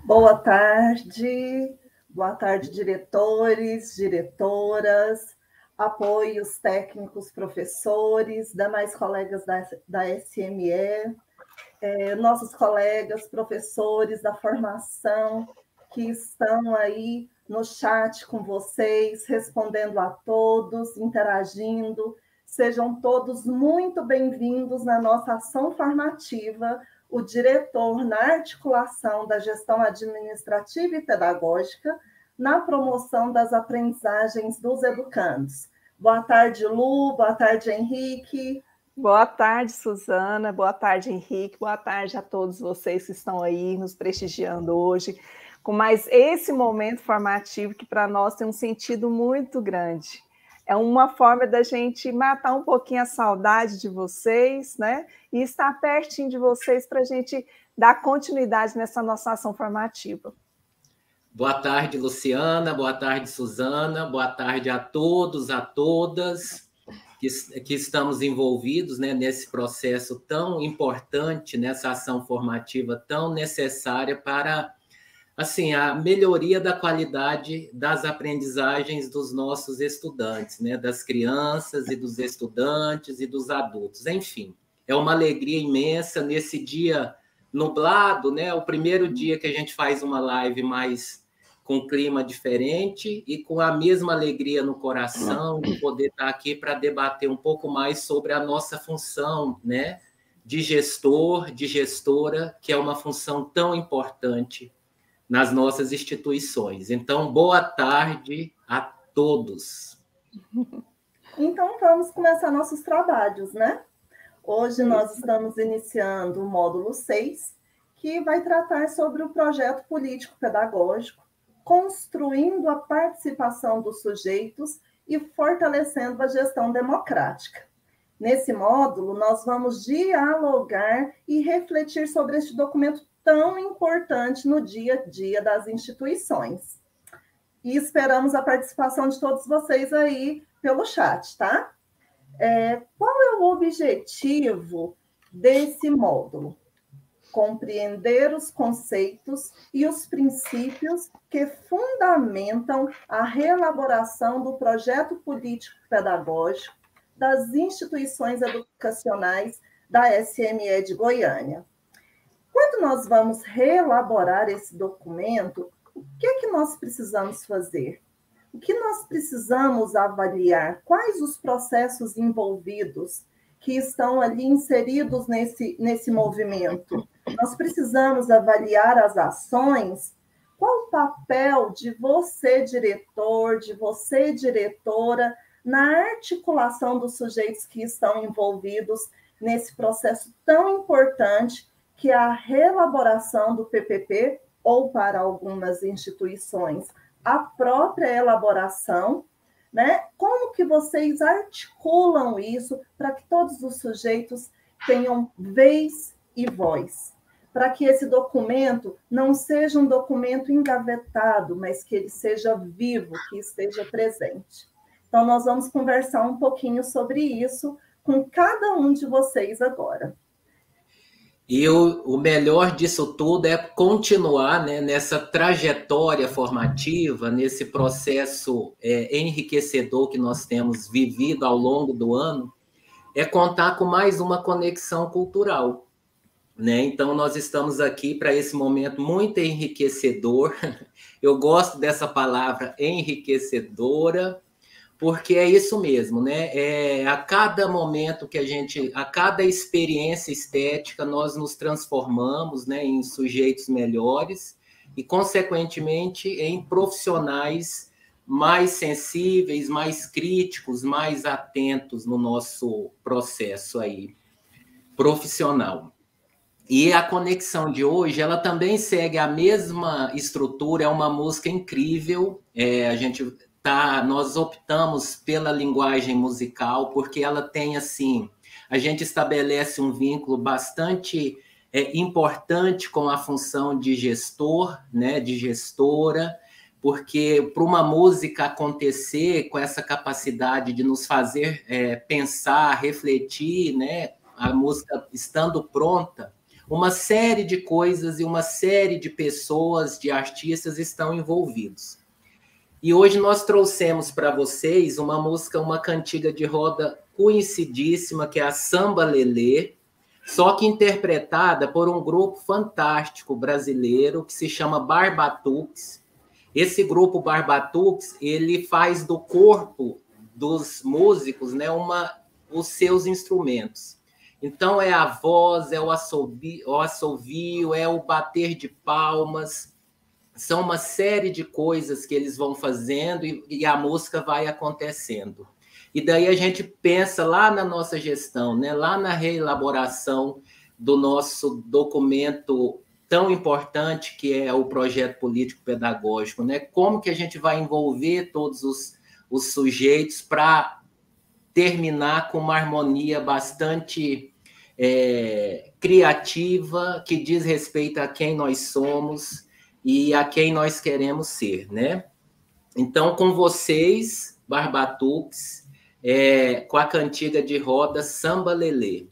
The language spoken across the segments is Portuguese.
boa tarde, diretores, diretoras, apoios técnicos, professores, demais colegas da SME, nossos colegas, professores da formação que estão aí no chat com vocês, respondendo a todos, interagindo. Sejam todos muito bem-vindos na nossa ação formativa, o diretor na articulação da gestão administrativa e pedagógica, na promoção das aprendizagens dos educandos. Boa tarde, Lu, boa tarde, Henrique. Boa tarde, Suzana, boa tarde, Henrique, boa tarde a todos vocês que estão aí nos prestigiando hoje, com mais esse momento formativo que para nós tem um sentido muito grande. É uma forma da gente matar um pouquinho a saudade de vocês, né? E estar pertinho de vocês para a gente dar continuidade nessa nossa ação formativa. Boa tarde, Luciana. Boa tarde, Suzana. Boa tarde a todos, a todas que estamos envolvidos, né, nesse processo tão importante, nessa ação formativa tão necessária para assim, a melhoria da qualidade das aprendizagens dos nossos estudantes, né? Das crianças e dos estudantes e dos adultos. Enfim, é uma alegria imensa nesse dia nublado, né? O primeiro dia que a gente faz uma live mais com clima diferente e com a mesma alegria no coração de poder estar aqui para debater um pouco mais sobre a nossa função, né? De gestor, de gestora, que é uma função tão importante nas nossas instituições. Então, boa tarde a todos. Então, vamos começar nossos trabalhos, né? Hoje nós estamos iniciando o módulo 6, que vai tratar sobre o projeto político-pedagógico, construindo a participação dos sujeitos e fortalecendo a gestão democrática. Nesse módulo, nós vamos dialogar e refletir sobre este documento tão importante no dia a dia das instituições. E esperamos a participação de todos vocês aí pelo chat, tá? Qual é o objetivo desse módulo? Compreender os conceitos e os princípios que fundamentam a reelaboração do projeto político-pedagógico das instituições educacionais da SME de Goiânia. Quando nós vamos reelaborar esse documento, o que é que nós precisamos fazer? O que nós precisamos avaliar? Quais os processos envolvidos que estão ali inseridos nesse movimento? Nós precisamos avaliar as ações. Qual o papel de você, diretor, de você, diretora, na articulação dos sujeitos que estão envolvidos nesse processo tão importante que é a reelaboração do PPP, ou para algumas instituições, a própria elaboração, né? Como que vocês articulam isso para que todos os sujeitos tenham vez e voz? Para que esse documento não seja um documento engavetado, mas que ele seja vivo, que esteja presente. Então, nós vamos conversar um pouquinho sobre isso com cada um de vocês agora. E o melhor disso tudo é continuar, né, nessa trajetória formativa, nesse processo enriquecedor que nós temos vivido ao longo do ano, é contar com mais uma conexão cultural, né? Então, nós estamos aqui para esse momento muito enriquecedor. Eu gosto dessa palavra enriquecedora, porque é isso mesmo, né? A cada momento que a cada experiência estética, nós nos transformamos, né, em sujeitos melhores e, consequentemente, em profissionais mais sensíveis, mais críticos, mais atentos no nosso processo aí profissional. E a conexão de hoje, ela também segue a mesma estrutura, é uma música incrível, nós optamos pela linguagem musical, porque ela tem, assim, a gente estabelece um vínculo bastante importante com a função de gestor, né, de gestora, porque para uma música acontecer com essa capacidade de nos fazer pensar, refletir, né, a música estando pronta, uma série de coisas e uma série de pessoas, de artistas estão envolvidos. E hoje nós trouxemos para vocês uma música, uma cantiga de roda conhecidíssima, que é a Samba Lelê, só que interpretada por um grupo fantástico brasileiro que se chama Barbatuques. Esse grupo Barbatuques, ele faz do corpo dos músicos, né, os seus instrumentos. Então, é a voz, é o assovio, é o bater de palmas, são uma série de coisas que eles vão fazendo e a música vai acontecendo. E daí a gente pensa lá na nossa gestão, né? Lá na reelaboração do nosso documento tão importante que é o projeto político-pedagógico, né? Como que a gente vai envolver todos os sujeitos para terminar com uma harmonia bastante criativa, que diz respeito a quem nós somos e a quem nós queremos ser, né? Então, com vocês, Barbatuques, com a cantiga de roda Samba Lelê.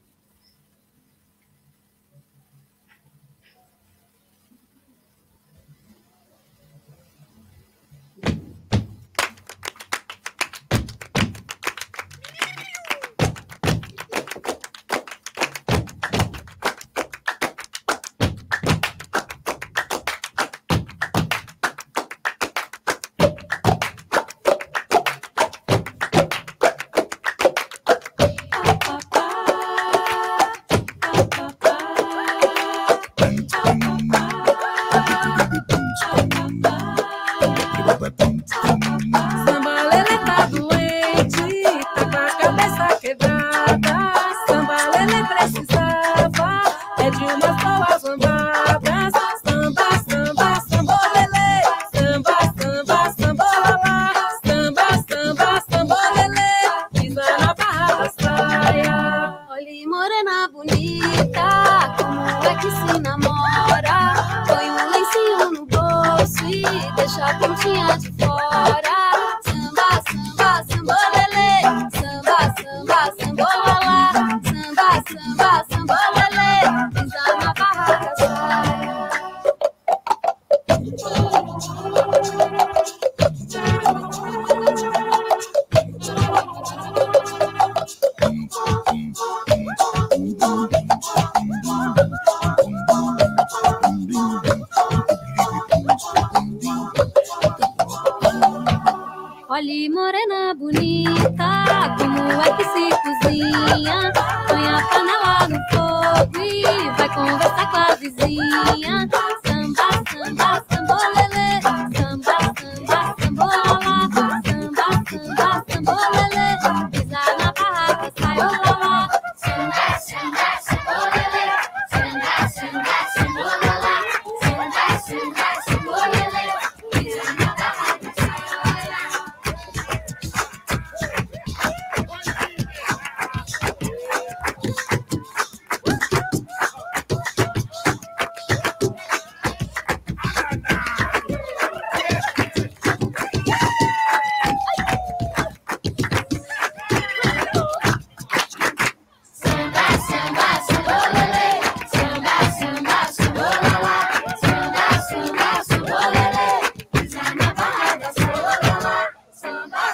Olhe, morena bonita, como é que se cozinha? Põe a panela no fogo e vai conversar com a vizinha. Samba, samba, sambolelê, samba, samba, sambolala, samba, samba, sambolelê, pisa na barraca, sai olá. Samba,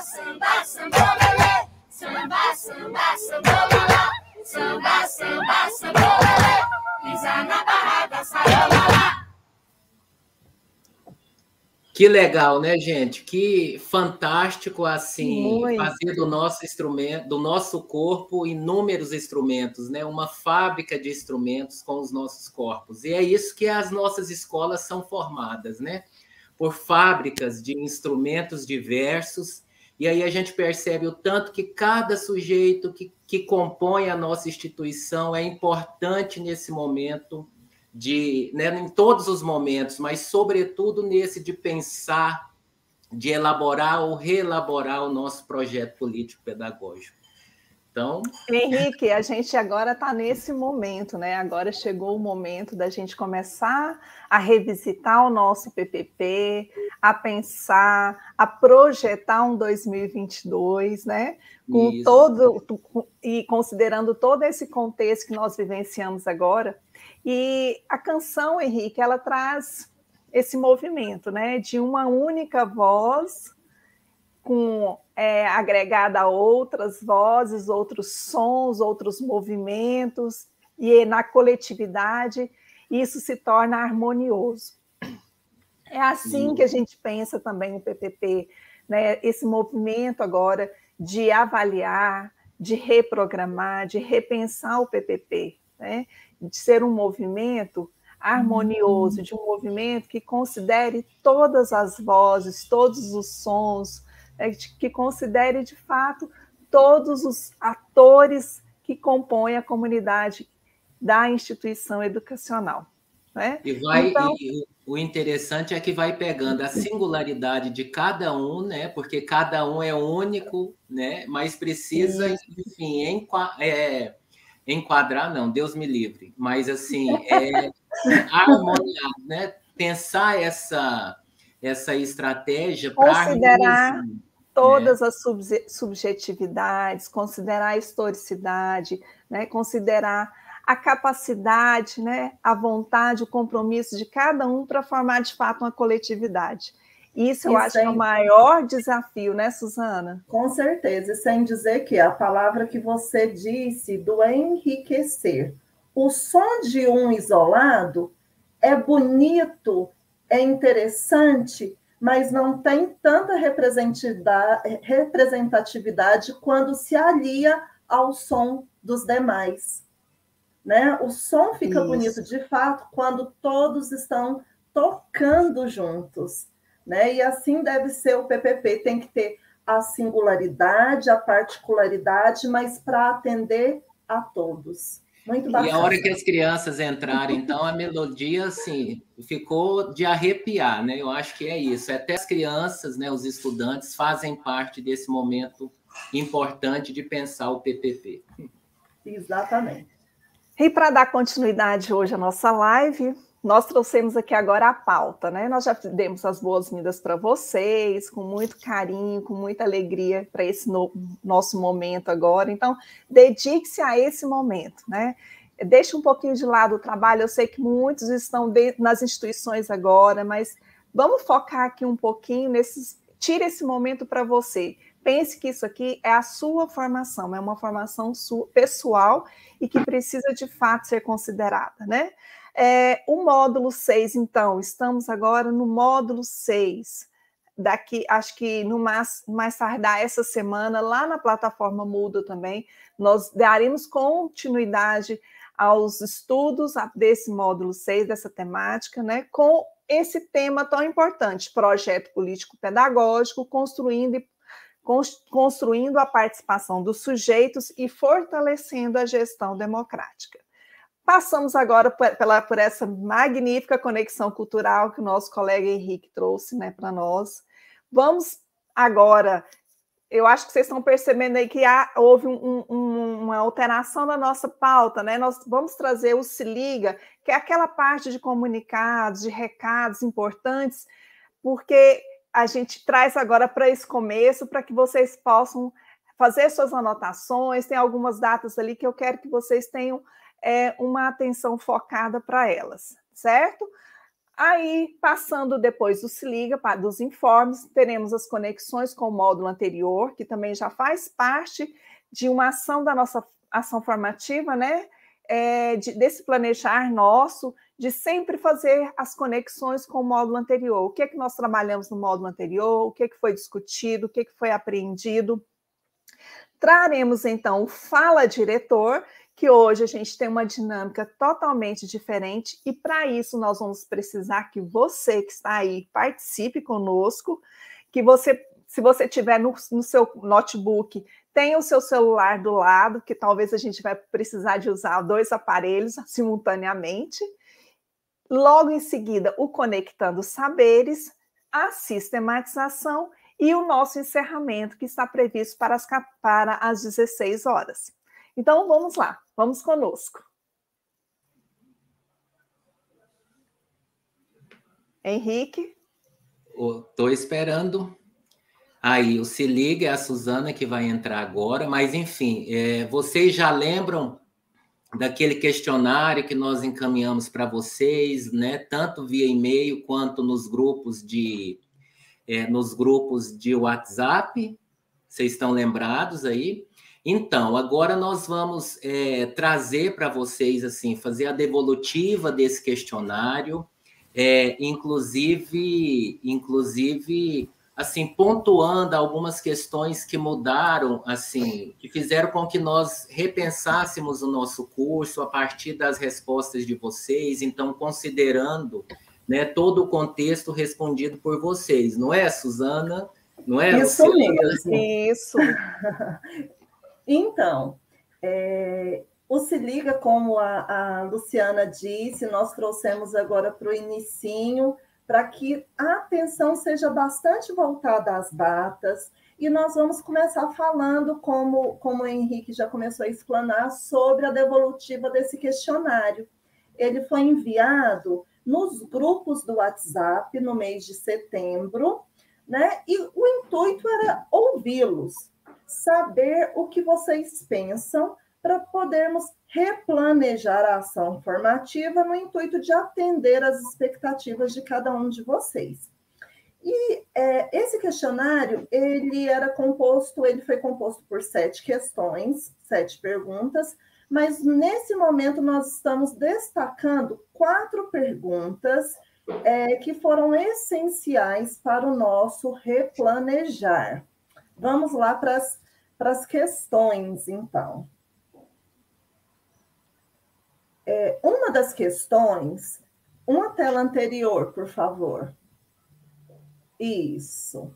samba, sambolelê, samba, samba, sambolala, samba, samba, sambolelê, pisa na barraca, sai olá. Que legal, né, gente? Que fantástico, assim, Muito. fazer do nosso instrumento, do nosso corpo, inúmeros instrumentos, né? Uma fábrica de instrumentos com os nossos corpos. E é isso que as nossas escolas são formadas, né? Por fábricas de instrumentos diversos. E aí a gente percebe o tanto que cada sujeito que compõe a nossa instituição é importante nesse momento, né, em todos os momentos, mas sobretudo nesse de pensar, de elaborar ou reelaborar o nosso projeto político-pedagógico. Então, Henrique, a gente agora está nesse momento, né? Agora chegou o momento da gente começar a revisitar o nosso PPP, a pensar, a projetar um 2022, né? Com e considerando todo esse contexto que nós vivenciamos agora. E a canção, Henrique, ela traz esse movimento, né? De uma única voz agregada a outras vozes, outros sons, outros movimentos, e na coletividade isso se torna harmonioso. É assim que a gente pensa também o PPP, né? Esse movimento agora de avaliar, de reprogramar, de repensar o PPP, né? De ser um movimento harmonioso, de um movimento que considere todas as vozes, todos os sons, que considere, de fato, todos os atores que compõem a comunidade da instituição educacional. Né? Então, o interessante é que vai pegando a singularidade de cada um, né? Porque cada um é único, né? Mas precisa, enfim, enquadrar, não, Deus me livre, mas assim, harmonizar, né? Pensar essa estratégia para considerar todas as subjetividades, considerar a historicidade, né? Considerar a capacidade, né? A vontade, o compromisso de cada um para formar, de fato, uma coletividade. Isso eu acho que é o maior desafio, né, Suzana? Com certeza, sem dizer que a palavra que você disse do enriquecer. O som de um isolado é bonito, é interessante, mas não tem tanta representatividade quando se alia ao som dos demais. Né? O som fica bonito, de fato, quando todos estão tocando juntos. Né? E assim deve ser o PPP, tem que ter a singularidade, a particularidade, mas para atender a todos. Muito bacana. E a hora que as crianças entrarem, então, a melodia, assim, ficou de arrepiar, né? Eu acho que é isso. Até as crianças, né, os estudantes, fazem parte desse momento importante de pensar o PPP. Exatamente. E para dar continuidade hoje à nossa live, nós trouxemos aqui agora a pauta, né? Nós já demos as boas-vindas para vocês, com muito carinho, com muita alegria para esse nosso momento agora. Então, dedique-se a esse momento, né? Deixe um pouquinho de lado o trabalho. Eu sei que muitos estão nas instituições agora, mas vamos focar aqui um pouquinho tire esse momento para você. Pense que isso aqui é a sua formação, é uma formação pessoal e que precisa, de fato, ser considerada, né? O módulo 6, então, estamos agora no módulo 6. Daqui, acho que no mais tardar essa semana, lá na plataforma Moodle também, nós daremos continuidade aos estudos desse módulo 6, dessa temática, né? Com esse tema tão importante, projeto político-pedagógico, construindo a participação dos sujeitos e fortalecendo a gestão democrática. Passamos agora por essa magnífica conexão cultural que o nosso colega Henrique trouxe, né, para nós. Vamos agora, eu acho que vocês estão percebendo aí que houve uma alteração na nossa pauta, né? Nós vamos trazer o Se Liga, que é aquela parte de comunicados, de recados importantes, porque a gente traz agora para esse começo, para que vocês possam fazer suas anotações. Tem algumas datas ali que eu quero que vocês tenham uma atenção focada para elas, certo? Aí, passando depois do Se Liga, dos informes, teremos as conexões com o módulo anterior, que também já faz parte de uma ação da nossa ação formativa, né? Desse planejar nosso, de sempre fazer as conexões com o módulo anterior. O que é que nós trabalhamos no módulo anterior, o que é que foi discutido, o que é que foi aprendido. Traremos, então, o Fala Diretor, que hoje a gente tem uma dinâmica totalmente diferente, e para isso nós vamos precisar que você que está aí participe conosco, que você, se você tiver no seu notebook, tenha o seu celular do lado, que talvez a gente vai precisar de usar 2 aparelhos simultaneamente. Logo em seguida, o Conectando Saberes, a sistematização e o nosso encerramento, que está previsto para as 16 horas. Então, vamos lá, vamos conosco. Henrique? Estou esperando. Aí, o Se Liga é a Suzana que vai entrar agora, mas, enfim, vocês já lembram daquele questionário que nós encaminhamos para vocês, né? Tanto via e-mail quanto nos grupos de WhatsApp? Vocês estão lembrados aí? Então, agora nós vamos trazer para vocês, assim, fazer a devolutiva desse questionário, inclusive, assim, pontuando algumas questões que mudaram, assim, que fizeram com que nós repensássemos o nosso curso a partir das respostas de vocês, então, considerando, né, todo o contexto respondido por vocês, não é, Suzana? Não é? Isso mesmo. Isso. Então, o Se Liga, como a Luciana disse, nós trouxemos agora para o inicinho, para que a atenção seja bastante voltada às datas, e nós vamos começar falando, como o Henrique já começou a explanar, sobre a devolutiva desse questionário. Ele foi enviado nos grupos do WhatsApp no mês de setembro, né? E o intuito era ouvi-los, saber o que vocês pensam, para podermos replanejar a ação formativa no intuito de atender às expectativas de cada um de vocês. E esse questionário, ele foi composto por 7 questões, 7 perguntas, mas nesse momento nós estamos destacando 4 perguntas que foram essenciais para o nosso replanejar. Vamos lá para as questões, então. Uma das questões, uma tela anterior, por favor. Isso.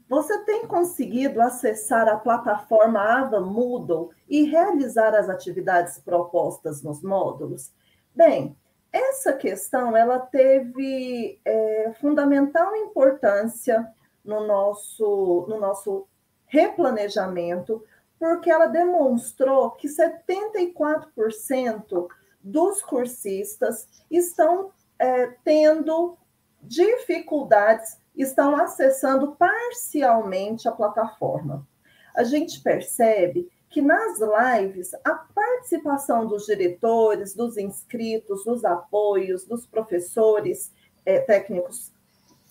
Você tem conseguido acessar a plataforma Ava Moodle e realizar as atividades propostas nos módulos? Bem, essa questão ela teve fundamental importância no nosso replanejamento, porque ela demonstrou que 74% dos cursistas estão tendo dificuldades, estão acessando parcialmente a plataforma. A gente percebe que nas lives, a participação dos diretores, dos inscritos, dos apoios, dos professores técnicos,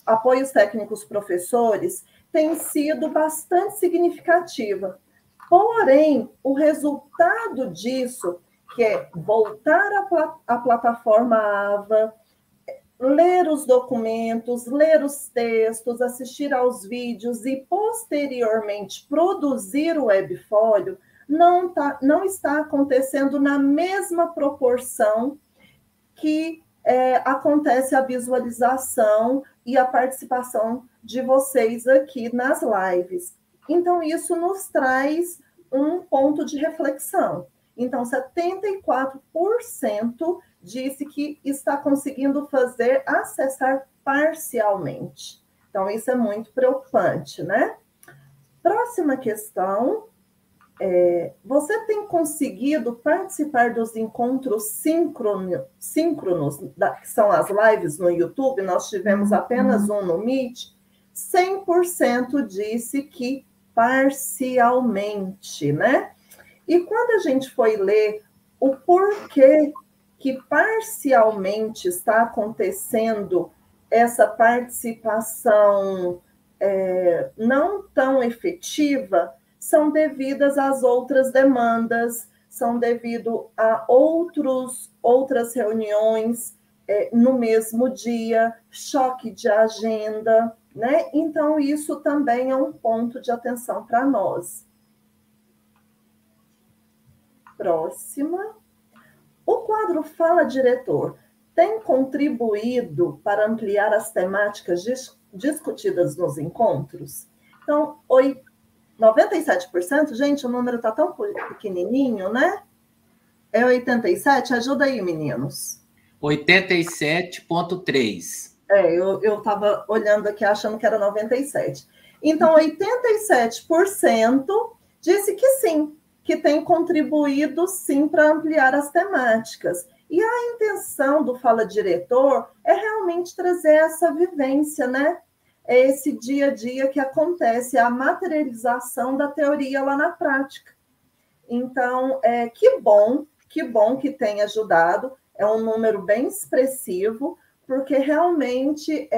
apoios técnicos professores, tem sido bastante significativa. Porém, o resultado disso, que é voltar à plataforma AVA, ler os documentos, ler os textos, assistir aos vídeos e, posteriormente, produzir o webfólio, não está acontecendo na mesma proporção que acontece a visualização e a participação de vocês aqui nas lives. Então, isso nos traz um ponto de reflexão. Então, 74% disse que está conseguindo acessar parcialmente. Então, isso é muito preocupante, né? Próxima questão. Você tem conseguido participar dos encontros síncronos, que são as lives no YouTube? Nós tivemos apenas um no Meet. 100% disse que parcialmente, né? E quando a gente foi ler o porquê que parcialmente está acontecendo essa participação não tão efetiva, são devidas às outras demandas, são devido a outras reuniões no mesmo dia, choque de agenda, né? Então, isso também é um ponto de atenção para nós. Próxima. O quadro Fala Diretor tem contribuído para ampliar as temáticas discutidas nos encontros? Então, 97%, gente, o número está tão pequenininho, né? É 87%? Ajuda aí, meninos. 87,3%. Eu estava olhando aqui achando que era 97%. Então, 87% disse que sim, que tem contribuído sim para ampliar as temáticas. E a intenção do Fala Diretor é realmente trazer essa vivência, né? É esse dia a dia que acontece, a materialização da teoria lá na prática. Então, que bom que tem ajudado, é um número bem expressivo, porque realmente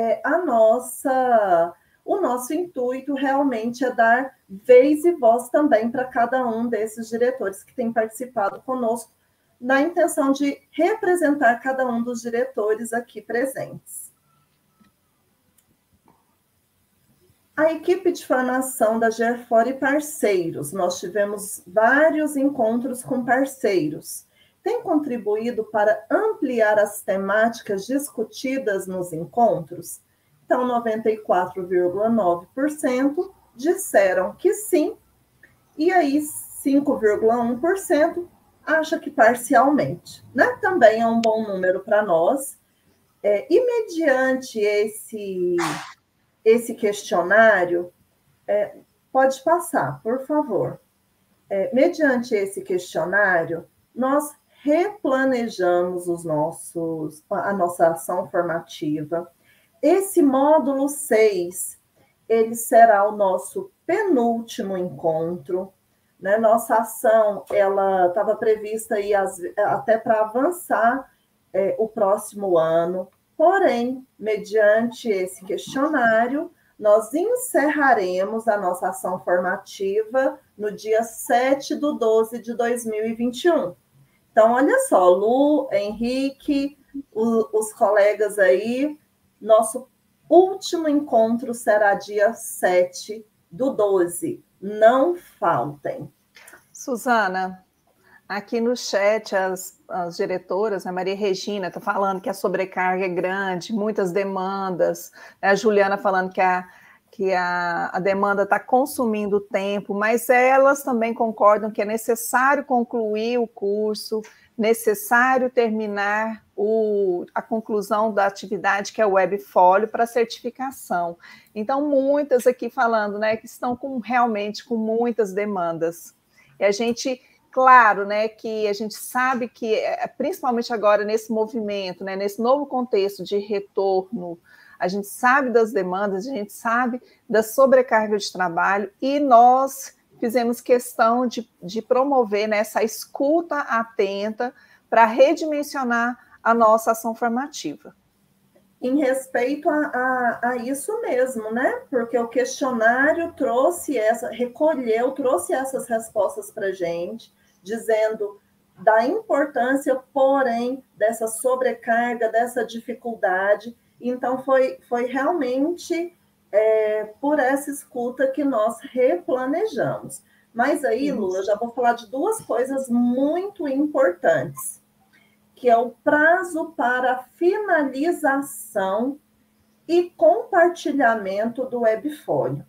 o nosso intuito realmente é dar vez e voz também para cada um desses diretores que tem participado conosco, na intenção de representar cada um dos diretores aqui presentes. A equipe de formação da GERFOR e parceiros, nós tivemos vários encontros com parceiros, tem contribuído para ampliar as temáticas discutidas nos encontros? Então, 94,9% disseram que sim, e aí 5,1% acha que parcialmente, né? Também é um bom número para nós. E mediante esse questionário, pode passar, por favor. Mediante esse questionário, nós replanejamos a nossa ação formativa. Esse módulo 6, ele será o nosso penúltimo encontro, né? Nossa ação, ela estava prevista aí até para avançar o próximo ano, porém, mediante esse questionário, nós encerraremos a nossa ação formativa no dia 7/12/2021. Então, olha só, Lu, Henrique, os colegas aí, nosso último encontro será dia 7/12. Não faltem. Suzana, aqui no chat, as diretoras, a Maria Regina está falando que a sobrecarga é grande, muitas demandas, a Juliana falando que a demanda está consumindo tempo, mas elas também concordam que é necessário concluir o curso, necessário terminar a conclusão da atividade, que é o Webfolio, para certificação. Então, muitas aqui falando, né, que estão realmente com muitas demandas. E a gente... Claro, né, que a gente sabe que, principalmente agora nesse movimento, né, nesse novo contexto de retorno, a gente sabe das demandas, a gente sabe da sobrecarga de trabalho, e nós fizemos questão de promover, né, essa escuta atenta para redimensionar a nossa ação formativa. Em respeito a isso mesmo, né? Porque o questionário trouxe essas respostas para a gente, dizendo da importância, porém, dessa sobrecarga, dessa dificuldade. Então, foi realmente por essa escuta que nós replanejamos. Mas aí, Lu, eu já vou falar de duas coisas muito importantes, que é o prazo para finalização e compartilhamento do Webfolio.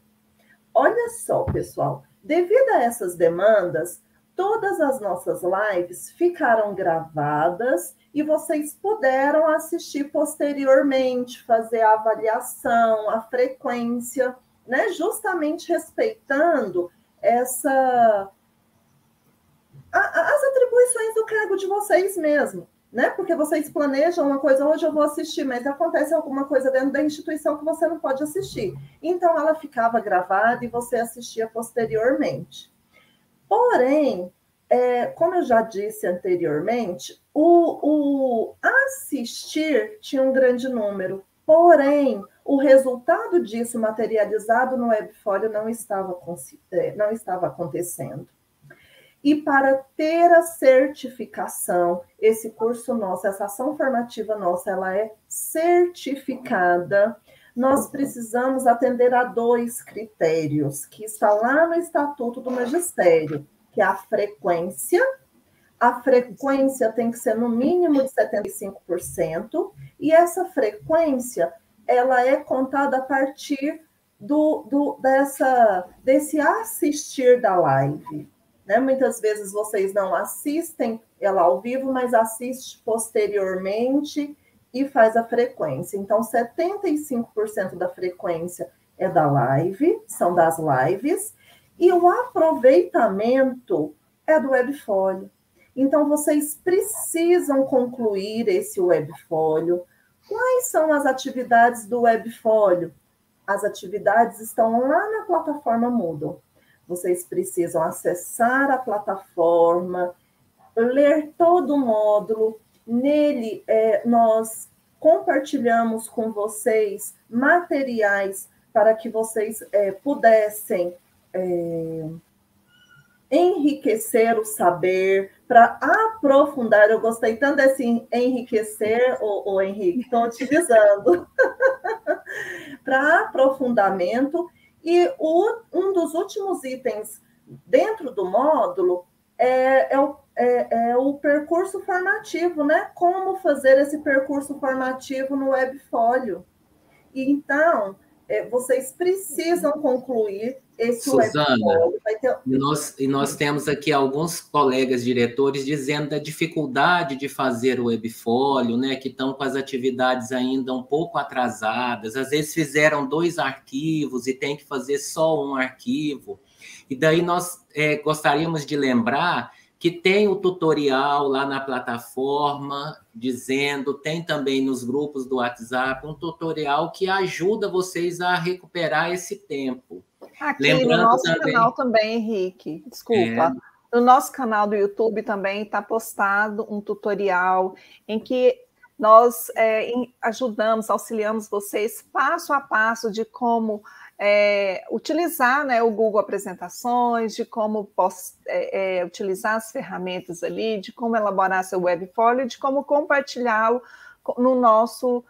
Olha só, pessoal, devido a essas demandas, todas as nossas lives ficaram gravadas e vocês puderam assistir posteriormente, fazer a avaliação, a frequência, né? Justamente respeitando as atribuições do cargo de vocês mesmo, né? Porque vocês planejam uma coisa, hoje eu vou assistir, mas acontece alguma coisa dentro da instituição que você não pode assistir. Então, ela ficava gravada e você assistia posteriormente. Porém, como eu já disse anteriormente, o assistir tinha um grande número, porém, o resultado disso materializado no Webfolio não estava acontecendo. E para ter a certificação, esse curso nosso, essa ação formativa nossa, ela é certificada. Nós precisamos atender a 2 critérios, que está lá no Estatuto do Magistério, que é a frequência. A frequência tem que ser no mínimo de 75%, e essa frequência, ela é contada a partir desse assistir da live. Né? Muitas vezes vocês não assistem ela ao vivo, mas assiste posteriormente e faz a frequência. Então, 75% da frequência é da live, são das lives, e o aproveitamento é do webfólio. Então, vocês precisam concluir esse webfólio. Quais são as atividades do webfólio? As atividades estão lá na plataforma Moodle. Vocês precisam acessar a plataforma, ler todo o módulo. Nele, nós compartilhamos com vocês materiais para que vocês pudessem enriquecer o saber, para aprofundar. Eu gostei tanto desse enriquecer, o Henrique, estou utilizando, para aprofundamento. E um dos últimos itens dentro do módulo é o percurso formativo, né? Como fazer esse percurso formativo no webfólio. E, então, vocês precisam concluir esse Suzana, webfólio. E nós temos aqui alguns colegas diretores dizendo da dificuldade de fazer o webfólio, né, que estão com as atividades ainda um pouco atrasadas, às vezes fizeram 2 arquivos e tem que fazer só um arquivo. E daí nós gostaríamos de lembrar que tem o tutorial lá na plataforma, dizendo, tem também nos grupos do WhatsApp, um tutorial que ajuda vocês a recuperar esse tempo. Aqui Lembrando no nosso também, canal também, Henrique, desculpa, no nosso canal do YouTube também está postado um tutorial em que nós ajudamos, auxiliamos vocês passo a passo de como utilizar, né, o Google Apresentações, de como utilizar as ferramentas ali, de como elaborar seu webfólio, de como compartilhá-lo no nosso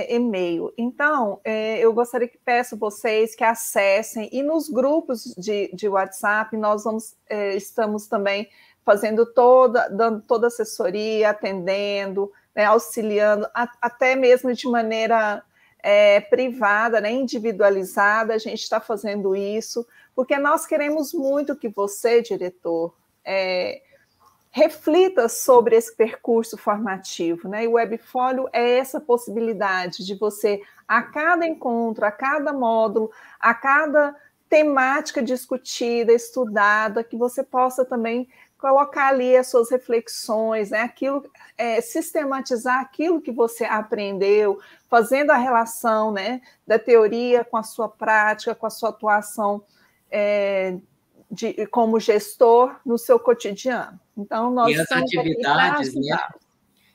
e-mail. Então, eu gostaria que peço vocês que acessem, e nos grupos de WhatsApp nós estamos também fazendo dando toda assessoria, atendendo, né, auxiliando, até mesmo de maneira privada, né, individualizada, a gente está fazendo isso, porque nós queremos muito que você, diretor, reflita sobre esse percurso formativo, né? E o webfólio é essa possibilidade de você, a cada encontro, a cada módulo, a cada temática discutida, estudada, que você possa também colocar ali as suas reflexões, né? Sistematizar aquilo que você aprendeu, fazendo a relação, né, da teoria com a sua prática, com a sua atuação como gestor no seu cotidiano. Então, nós estamos aqui para ajudar.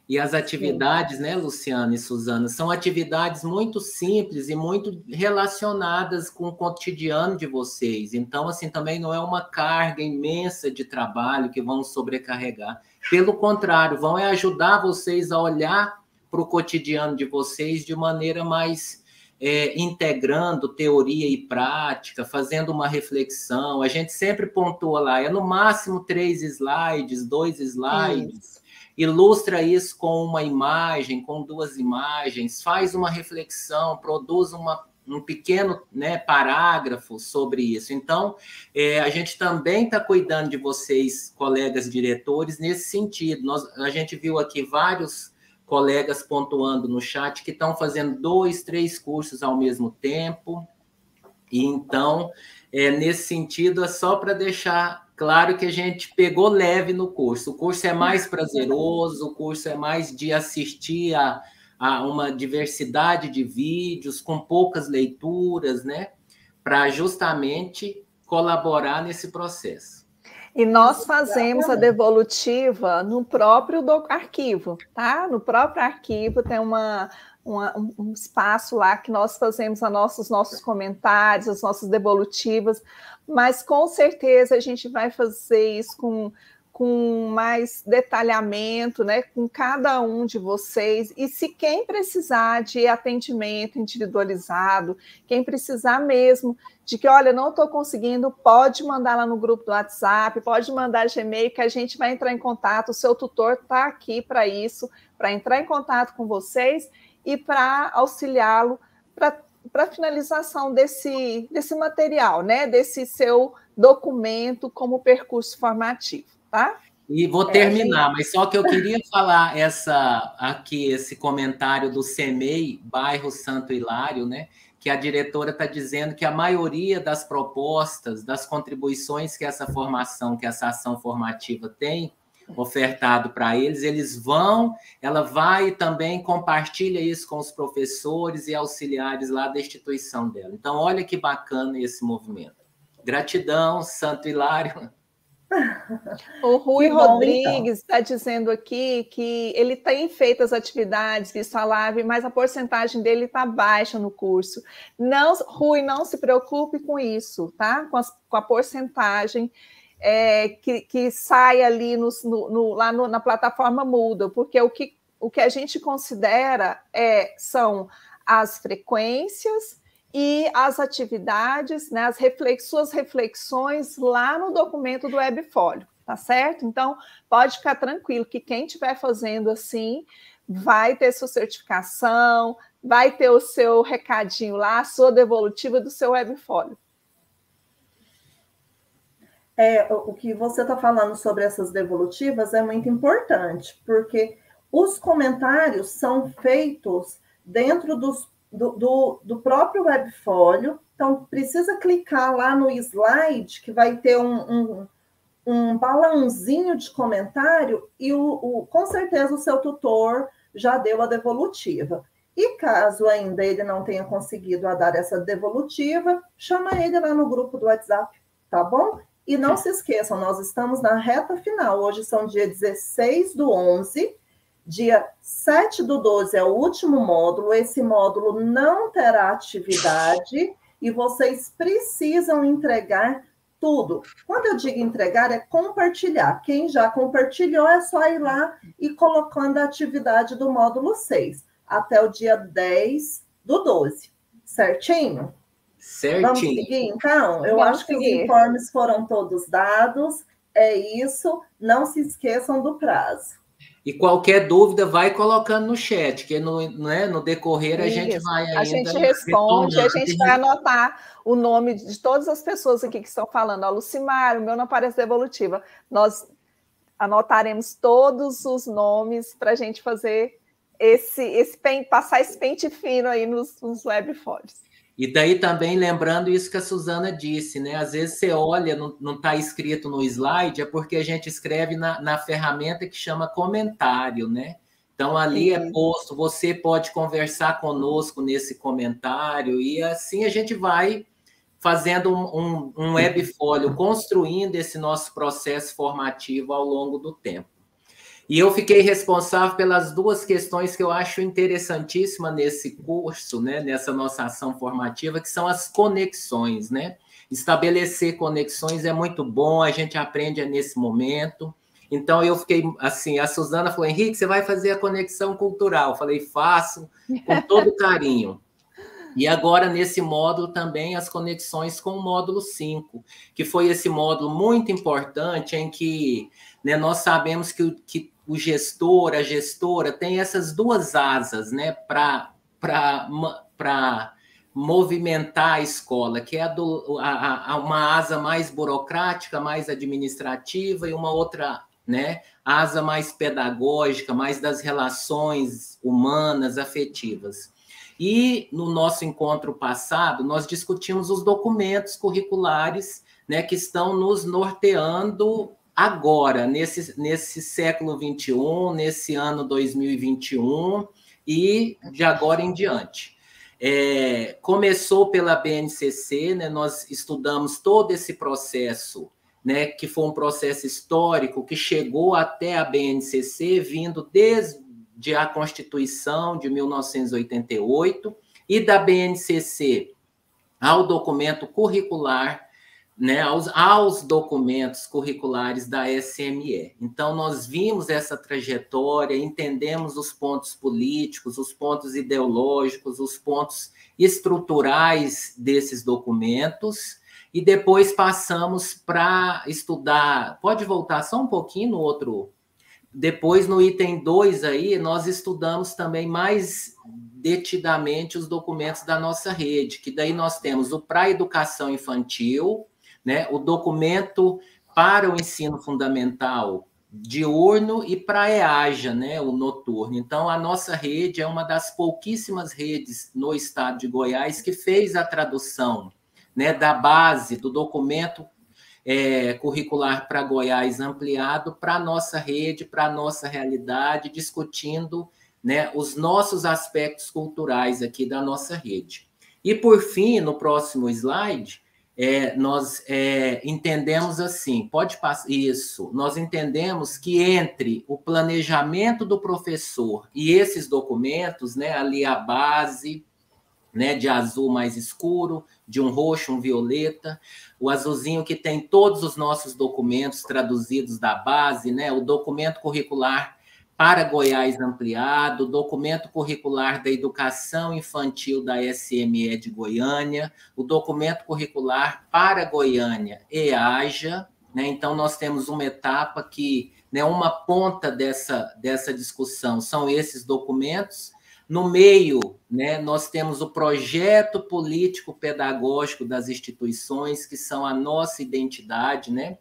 E as atividades, né, Luciana e Suzana, são atividades muito simples e muito relacionadas com o cotidiano de vocês. Então, assim, também não é uma carga imensa de trabalho que vão sobrecarregar. Pelo contrário, vão ajudar vocês a olhar para o cotidiano de vocês de maneira mais integrando teoria e prática, fazendo uma reflexão. A gente sempre pontua lá, no máximo 3 slides, 2 slides. Ilustra isso com uma imagem, com 2 imagens, faz uma reflexão, produz um pequeno, né, parágrafo sobre isso. Então, a gente também está cuidando de vocês, colegas diretores, nesse sentido. A gente viu aqui vários colegas pontuando no chat que estão fazendo 2, 3 cursos ao mesmo tempo. E então, nesse sentido, é só para deixar claro que a gente pegou leve no curso. O curso é mais prazeroso, o curso é mais de assistir a uma diversidade de vídeos, com poucas leituras, né? Para justamente colaborar nesse processo. E nós fazemos a devolutiva no próprio arquivo, tá? No próprio arquivo tem um espaço lá que nós fazemos os nossos comentários, as nossas devolutivas, mas com certeza a gente vai fazer isso com mais detalhamento, né, com cada um de vocês. E se quem precisar de atendimento individualizado, quem precisar mesmo de que, olha, não estou conseguindo, pode mandar lá no grupo do WhatsApp, pode mandar Gmail, que a gente vai entrar em contato. O seu tutor está aqui para isso, para entrar em contato com vocês e para auxiliá-lo para a finalização desse material, né, desse seu documento como percurso formativo. Tá? E vou terminar, mas só que eu queria falar esse comentário do CEMEI, bairro Santo Hilário, né? que a diretora está dizendo que a maioria das propostas, das contribuições que essa formação, que essa ação formativa tem ofertado para eles ela vai também compartilha isso com os professores e auxiliares lá da instituição dela. Então, olha que bacana esse movimento. Gratidão, Santo Hilário. O Rui Rodrigues está dizendo aqui que ele tem feito as atividades, visto a live, mas a porcentagem dele está baixa no curso. Não, Rui, não se preocupe com isso, tá? Com a porcentagem que sai ali na plataforma Moodle, porque o que a gente considera são as frequências e as atividades, né, suas reflexões lá no documento do Webfolio, tá certo? Então, pode ficar tranquilo que quem estiver fazendo assim vai ter sua certificação, vai ter o seu recadinho lá, a sua devolutiva do seu Webfolio. O que você está falando sobre essas devolutivas é muito importante, porque os comentários são feitos dentro do próprio Webfolio. Então, precisa clicar lá no slide, que vai ter um balãozinho de comentário, e com certeza o seu tutor já deu a devolutiva. E caso ainda ele não tenha conseguido dar essa devolutiva, chama ele lá no grupo do WhatsApp, tá bom? E não se esqueçam, nós estamos na reta final. Hoje são dia 16/11, dia 7/12 é o último módulo. Esse módulo não terá atividade e vocês precisam entregar tudo. Quando eu digo entregar, é compartilhar. Quem já compartilhou é só ir lá e colocando a atividade do módulo 6, até o dia 10/12, certinho? Certinho. Vamos seguir, então? Eu acho que os informes foram todos dados. É isso. Não se esqueçam do prazo. E qualquer dúvida, vai colocando no chat, que no decorrer a gente vai ainda... A gente responde, a gente vai anotar o nome de todas as pessoas aqui que estão falando. A Lucimar, o meu não aparece devolutiva. Nós anotaremos todos os nomes para a gente fazer passar esse pente fino aí nos Webfolios. E daí também lembrando isso que a Suzana disse, né? Às vezes você olha, não está escrito no slide, é porque a gente escreve na ferramenta que chama comentário, né? Então, ali é posto, você pode conversar conosco nesse comentário, e assim a gente vai fazendo um webfolio, construindo esse nosso processo formativo ao longo do tempo. E eu fiquei responsável pelas duas questões que eu acho interessantíssima nesse curso, né, nessa nossa ação formativa, que são as conexões, né? Estabelecer conexões é muito bom, a gente aprende nesse momento. Então, eu fiquei assim, a Suzana falou, Henrique, você vai fazer a conexão cultural? Eu falei, faço, com todo carinho. E agora, nesse módulo também, as conexões com o módulo 5, que foi esse módulo muito importante em que, né, nós sabemos que o gestor, a gestora, tem essas duas asas, né, para movimentar a escola, que é uma asa mais burocrática, mais administrativa, e uma outra, né, asa mais pedagógica, mais das relações humanas, afetivas. E no nosso encontro passado, nós discutimos os documentos curriculares, né, que estão nos norteando agora, nesse século XXI, nesse ano 2021 e de agora em diante. Começou pela BNCC, né, nós estudamos todo esse processo, né, que foi um processo histórico que chegou até a BNCC, vindo desde a Constituição de 1988 e da BNCC ao documento curricular, né, aos documentos curriculares da SME. Então, nós vimos essa trajetória, entendemos os pontos políticos, os pontos ideológicos, os pontos estruturais desses documentos, e depois passamos para estudar... Pode voltar só um pouquinho no outro... Depois, no item 2 aí, nós estudamos também mais detidamente os documentos da nossa rede, que daí nós temos o para a educação infantil, né, o documento para o ensino fundamental diurno e para a EAJA, né, o noturno. Então, a nossa rede é uma das pouquíssimas redes no estado de Goiás que fez a tradução, né, da base do documento curricular para Goiás ampliado para a nossa rede, para a nossa realidade, discutindo, né, os nossos aspectos culturais aqui da nossa rede. E, por fim, no próximo slide, nós entendemos assim, pode passar isso, nós entendemos que entre o planejamento do professor e esses documentos, né, ali a base, né, de azul mais escuro, de um roxo, um violeta, o azulzinho que tem todos os nossos documentos traduzidos da base, né, o documento curricular para Goiás ampliado, o documento curricular da educação infantil da SME de Goiânia, o documento curricular para Goiânia EAJA, né, então nós temos uma etapa que, né, uma ponta dessa discussão são esses documentos. No meio, né, nós temos o projeto político-pedagógico das instituições, que são a nossa identidade, né?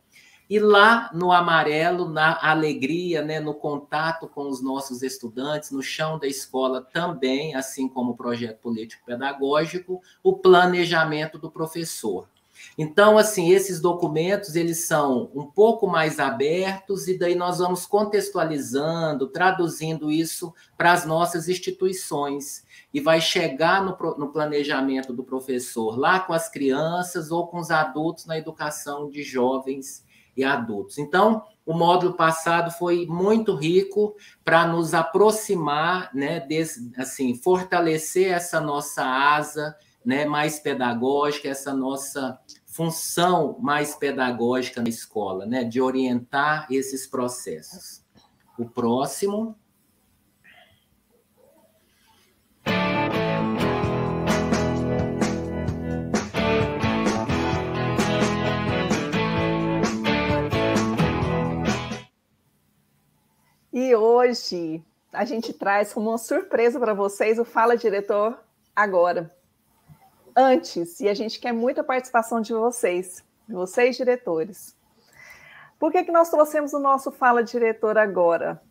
E lá no amarelo, na alegria, né, no contato com os nossos estudantes, no chão da escola também, assim como o projeto político-pedagógico, o planejamento do professor. Então, assim, esses documentos, eles são um pouco mais abertos e daí nós vamos contextualizando, traduzindo isso para as nossas instituições e vai chegar no planejamento do professor lá com as crianças ou com os adultos na educação de jovens e adultos. Então, o módulo passado foi muito rico para nos aproximar, né, assim, fortalecer essa nossa asa, né, mais pedagógica, essa nossa função mais pedagógica na escola, né, de orientar esses processos. O próximo. E hoje a gente traz como uma surpresa para vocês o Fala Diretor agora. Antes, e a gente quer muita participação de vocês diretores. Por que nós trouxemos o nosso Fala Diretor agora?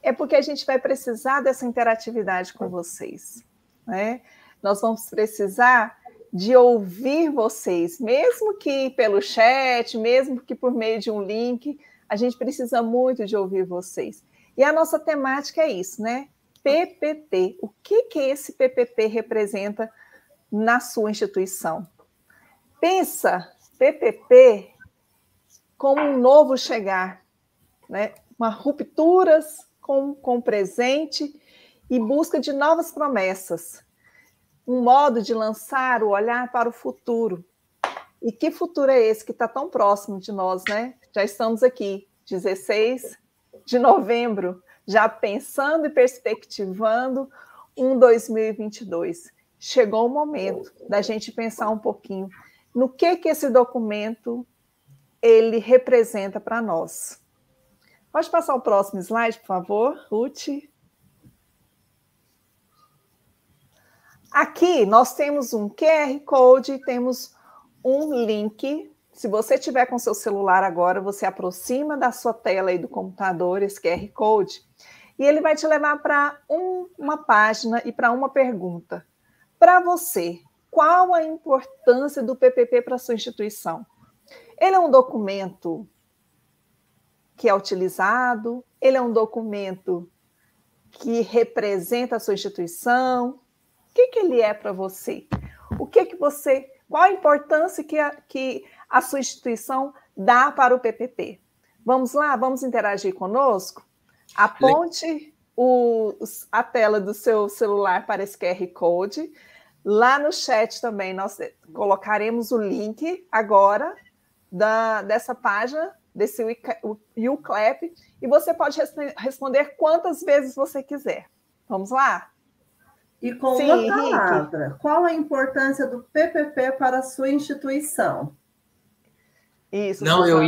É porque a gente vai precisar dessa interatividade com vocês, né? Nós vamos precisar de ouvir vocês, mesmo que pelo chat, mesmo que por meio de um link, a gente precisa muito de ouvir vocês. E a nossa temática é isso, né? PPP. O que esse PPP representa na sua instituição? Pensa PPP como um novo chegar, né? Uma rupturas com o presente e busca de novas promessas. Um modo de lançar o olhar para o futuro. E que futuro é esse que está tão próximo de nós, né? Já estamos aqui, 16 de novembro, já pensando e perspectivando um 2022. Chegou o momento da gente pensar um pouquinho no que esse documento ele representa para nós. Pode passar o próximo slide, por favor, Ruth? Aqui nós temos um QR Code, temos um link. Se você tiver com seu celular agora, você aproxima da sua tela aí do computador esse QR Code e ele vai te levar para uma página e para uma pergunta. Para você, qual a importância do PPP para a sua instituição? Ele é um documento que é utilizado? Ele é um documento que representa a sua instituição? O que ele é para você? Qual a importância que a sua instituição dá para o PPP? Vamos lá? Vamos interagir conosco? Aponte a tela do seu celular para esse QR Code. Lá no chat também nós colocaremos o link agora dessa página, desse UCLAP, e você pode responder quantas vezes você quiser. Vamos lá? E com uma palavra, Henrique, qual a importância do PPP para a sua instituição? Isso. Não, eu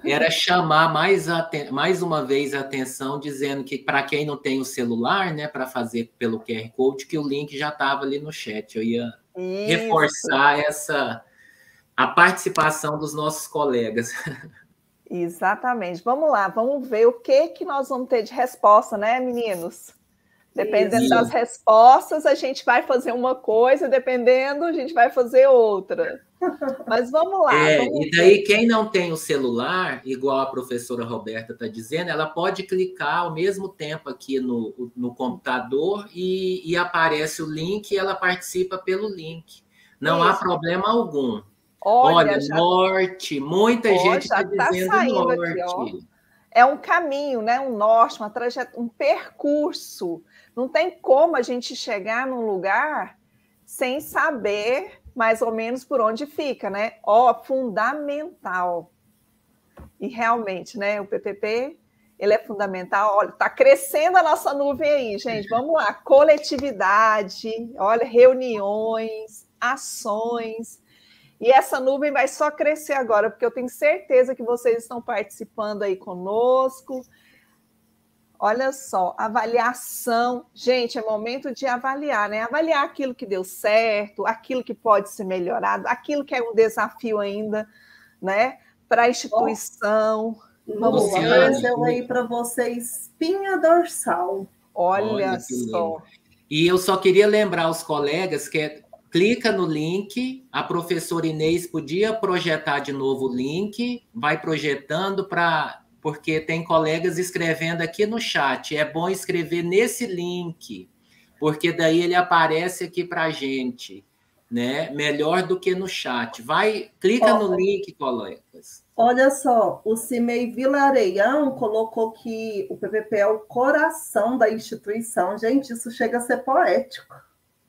era chamar mais uma vez a atenção, dizendo que para quem não tem o celular, né, para fazer pelo QR Code, que o link já estava ali no chat. Eu ia reforçar a participação dos nossos colegas. Exatamente. Vamos lá, vamos ver o que nós vamos ter de resposta, né, meninos? Dependendo Isso. das respostas, a gente vai fazer uma coisa, dependendo, a gente vai fazer outra. Mas vamos lá. E daí, quem não tem o celular, igual a professora Roberta está dizendo, ela pode clicar ao mesmo tempo aqui no computador e aparece o link e ela participa pelo link. Não há problema algum. Olha, norte, muita gente está dizendo norte. Aqui, ó. É um caminho, né? Um norte, uma trajetória, um percurso. Não tem como a gente chegar num lugar sem saber mais ou menos por onde fica, né? Fundamental. E realmente, né? O PPP, ele é fundamental. Olha, está crescendo a nossa nuvem aí, gente. Vamos lá. Coletividade, olha, reuniões, ações. E essa nuvem vai só crescer agora, porque eu tenho certeza que vocês estão participando aí conosco. Olha só, avaliação. Gente, é momento de avaliar, né? Avaliar aquilo que deu certo, aquilo que pode ser melhorado, aquilo que é um desafio ainda, né? Para a instituição. Vamos lá. Eu aí para vocês, espinha dorsal. Olha só. E eu só queria lembrar os colegas que clica no link, a professora Inês podia projetar de novo o link, vai projetando porque tem colegas escrevendo aqui no chat, é bom escrever nesse link, porque daí ele aparece aqui para a gente, né? Melhor do que no chat. Clica no link, colegas. Olha só, o Cimei Vilareião colocou que o PPP é o coração da instituição. Gente, isso chega a ser poético.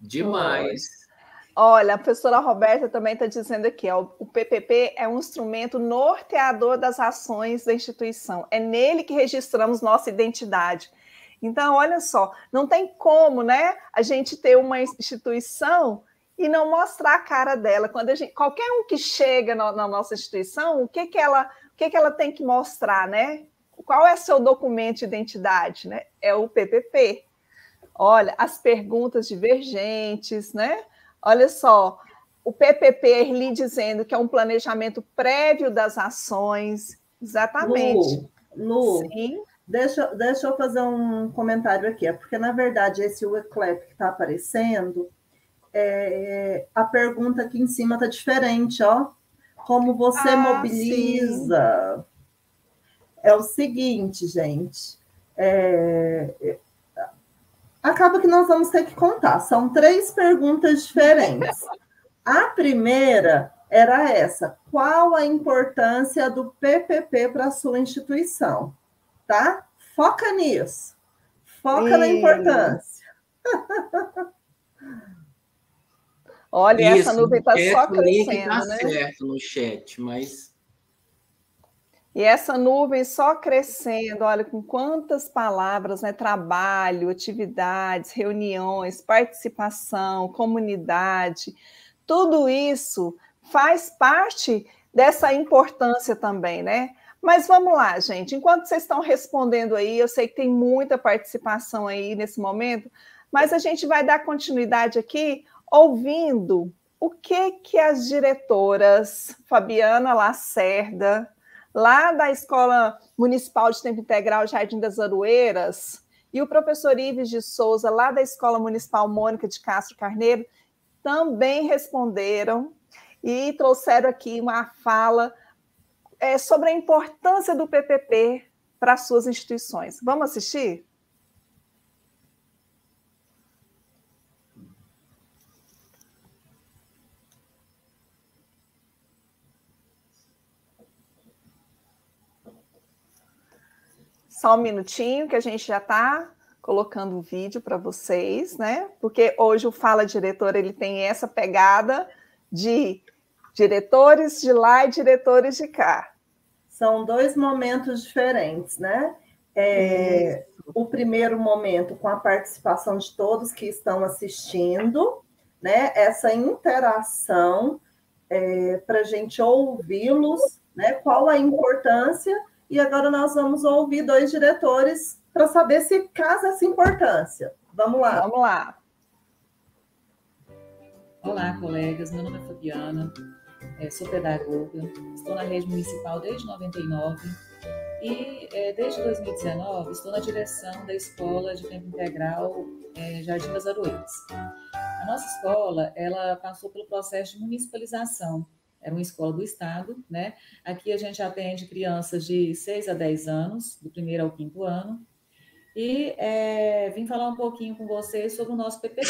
Demais. Olha, a professora Roberta também está dizendo aqui, ó, o PPP é um instrumento norteador das ações da instituição. É nele que registramos nossa identidade. Então, olha só, não tem como, né, a gente ter uma instituição e não mostrar a cara dela. Qualquer um que chega na nossa instituição, o que ela tem que mostrar, né? Qual é seu documento de identidade, né? É o PPP. Olha, as perguntas divergentes, né? Olha só, o PPP, Erli dizendo que é um planejamento prévio das ações. Exatamente. Lu, sim. Deixa eu fazer um comentário aqui. É porque, na verdade, esse Weclap que está aparecendo, a pergunta aqui em cima está diferente, ó. Como você mobiliza? Sim. É o seguinte, gente. Acaba que nós vamos ter que contar. São 3 perguntas diferentes. A primeira era essa: qual a importância do PPP para a sua instituição? Tá? Foca nisso. Foca na importância. Olha, essa nuvem está só crescendo, tá, né? Certo no chat, mas... E essa nuvem só crescendo, olha, com quantas palavras, né? Trabalho, atividades, reuniões, participação, comunidade, tudo isso faz parte dessa importância também, né? Mas vamos lá, gente, enquanto vocês estão respondendo aí, eu sei que tem muita participação aí nesse momento, mas a gente vai dar continuidade aqui ouvindo o que as diretoras Fabiana Lacerda, lá da Escola Municipal de Tempo Integral Jardim das Aroeiras, e o professor Ives de Souza, lá da Escola Municipal Mônica de Castro Carneiro, também responderam e trouxeram aqui uma fala sobre a importância do PPP para as suas instituições. Vamos assistir? Só um minutinho que a gente já está colocando o vídeo para vocês, né? Porque hoje o Fala Diretor, ele tem essa pegada de diretores de lá e diretores de cá. São 2 momentos diferentes, né? O primeiro momento com a participação de todos que estão assistindo, né? Essa interação para a gente ouvi-los, né? Qual a importância. E agora nós vamos ouvir 2 diretores para saber se casa essa importância. Vamos lá. Vamos lá. Olá, colegas. Meu nome é Fabiana. sou pedagoga, estou na rede municipal desde 99 e desde 2019 estou na direção da Escola de Tempo Integral Jardim das Aroeiras. A nossa escola, ela passou pelo processo de municipalização. Era uma escola do Estado, né? Aqui a gente atende crianças de 6 a 10 anos, do 1º ao 5º ano. E vim falar um pouquinho com vocês sobre o nosso PPP.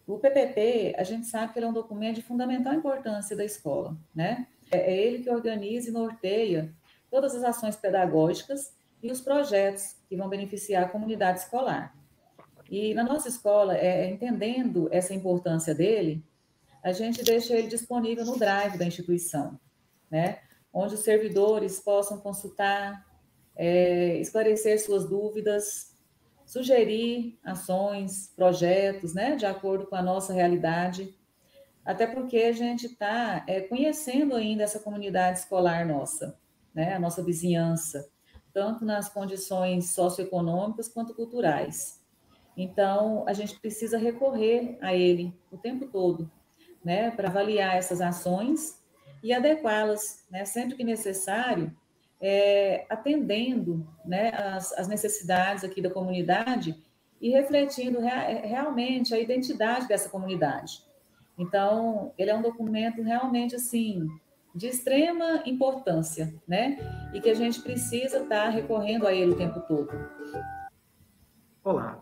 O PPP, a gente sabe que ele é um documento de fundamental importância da escola, né? É ele que organiza e norteia todas as ações pedagógicas e os projetos que vão beneficiar a comunidade escolar. E na nossa escola, entendendo essa importância dele, a gente deixa ele disponível no Drive da instituição, né? Onde os servidores possam consultar, esclarecer suas dúvidas, sugerir ações, projetos, né? De acordo com a nossa realidade, até porque a gente está conhecendo ainda essa comunidade escolar nossa, né? A nossa vizinhança, tanto nas condições socioeconômicas quanto culturais. Então, a gente precisa recorrer a ele o tempo todo, né, para avaliar essas ações e adequá-las, né, sempre que necessário, atendendo, né, as necessidades aqui da comunidade e refletindo realmente a identidade dessa comunidade. Então, ele é um documento realmente, assim, de extrema importância, né, e que a gente precisa estar recorrendo a ele o tempo todo. Olá,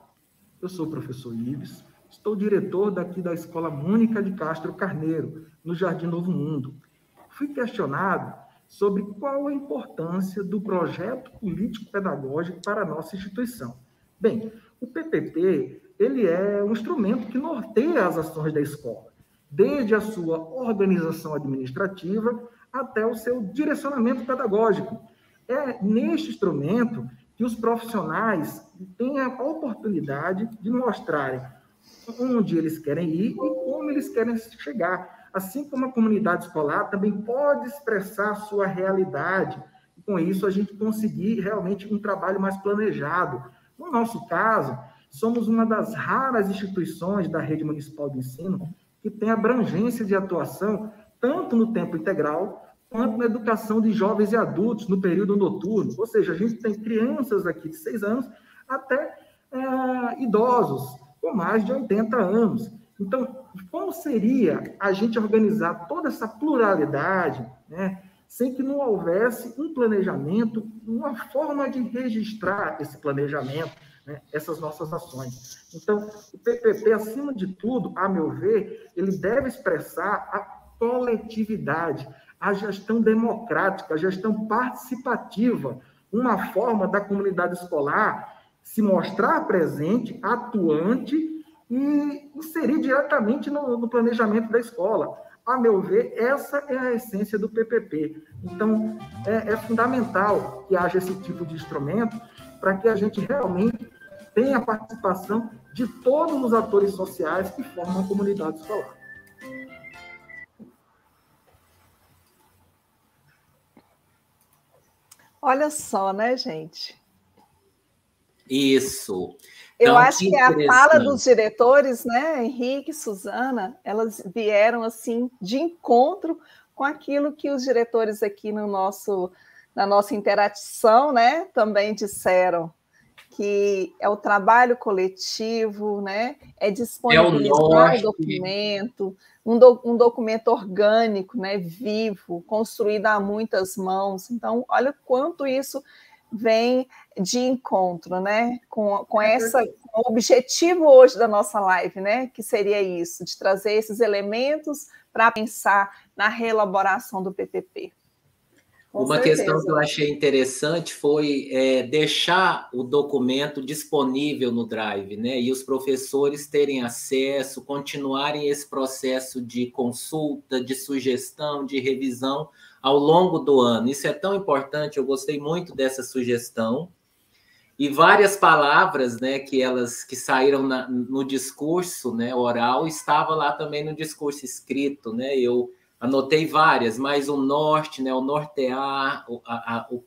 eu sou o professor Ives, estou diretor daqui da Escola Mônica de Castro Carneiro, no Jardim Novo Mundo. Fui questionado sobre qual a importância do projeto político-pedagógico para a nossa instituição. Bem, o PPP, ele é um instrumento que norteia as ações da escola, desde a sua organização administrativa até o seu direcionamento pedagógico. É neste instrumento que os profissionais têm a oportunidade de mostrarem onde eles querem ir e como eles querem chegar. Assim como a comunidade escolar também pode expressar a sua realidade. E com isso, a gente conseguir realmente um trabalho mais planejado. No nosso caso, somos uma das raras instituições da rede municipal de ensino que tem abrangência de atuação tanto no tempo integral quanto na educação de jovens e adultos no período noturno. Ou seja, a gente tem crianças aqui de 6 anos até idosos com mais de 80 anos. Então, como seria a gente organizar toda essa pluralidade, né, sem que não houvesse um planejamento, uma forma de registrar esse planejamento, né, essas nossas ações? Então, o PPP, acima de tudo, a meu ver, ele deve expressar a coletividade, a gestão democrática, a gestão participativa, uma forma da comunidade escolar se mostrar presente, atuante e inserir diretamente no planejamento da escola. A meu ver, essa é a essência do PPP. Então, é fundamental que haja esse tipo de instrumento para que a gente realmente tenha a participação de todos os atores sociais que formam a comunidade escolar. Olha só, né, gente? Isso. Eu Então, acho que a fala interessante. dos diretores, né, Henrique e Suzana, elas vieram assim de encontro com aquilo que os diretores aqui na nossa interação, né, também disseram, que é o trabalho coletivo, né, é disponibilizar o documento, um documento orgânico, né, vivo, construído a muitas mãos. Então, olha quanto isso vem de encontro, né, com o objetivo hoje da nossa live, né, que seria isso, de trazer esses elementos para pensar na reelaboração do PPP. Uma questão que eu achei interessante foi deixar o documento disponível no Drive, né, e os professores terem acesso, continuarem esse processo de consulta, de sugestão, de revisão ao longo do ano. Isso é tão importante, eu gostei muito dessa sugestão. E várias palavras, né, que saíram no discurso, né, oral, estava lá também no discurso escrito, né? Eu anotei várias, mas o norte, né, o nortear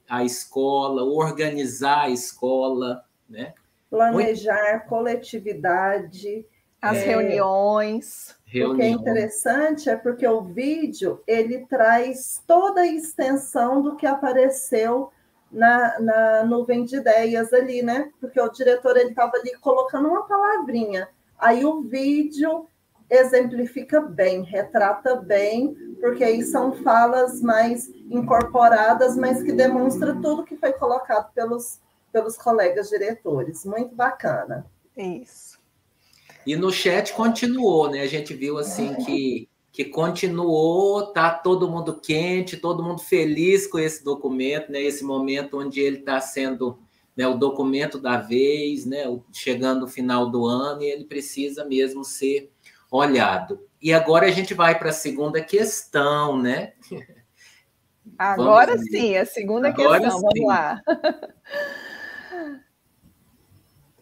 a escola, organizar a escola, né? Planejar, coletividade. As reuniões. O que é interessante é porque o vídeo, ele traz toda a extensão do que apareceu na nuvem de ideias ali, né? Porque o diretor, ele estava ali colocando uma palavrinha. Aí o vídeo exemplifica bem, retrata bem, porque aí são falas mais incorporadas, mas que demonstra tudo que foi colocado pelos colegas diretores. Muito bacana. Isso. E no chat continuou, né? A gente viu assim que continuou, tá todo mundo quente, todo mundo feliz com esse documento, né? Esse momento onde ele está sendo, né, o documento da vez, né? Chegando no final do ano, e ele precisa mesmo ser olhado. E agora a gente vai para a segunda questão, né? Agora sim, a segunda questão, vamos lá.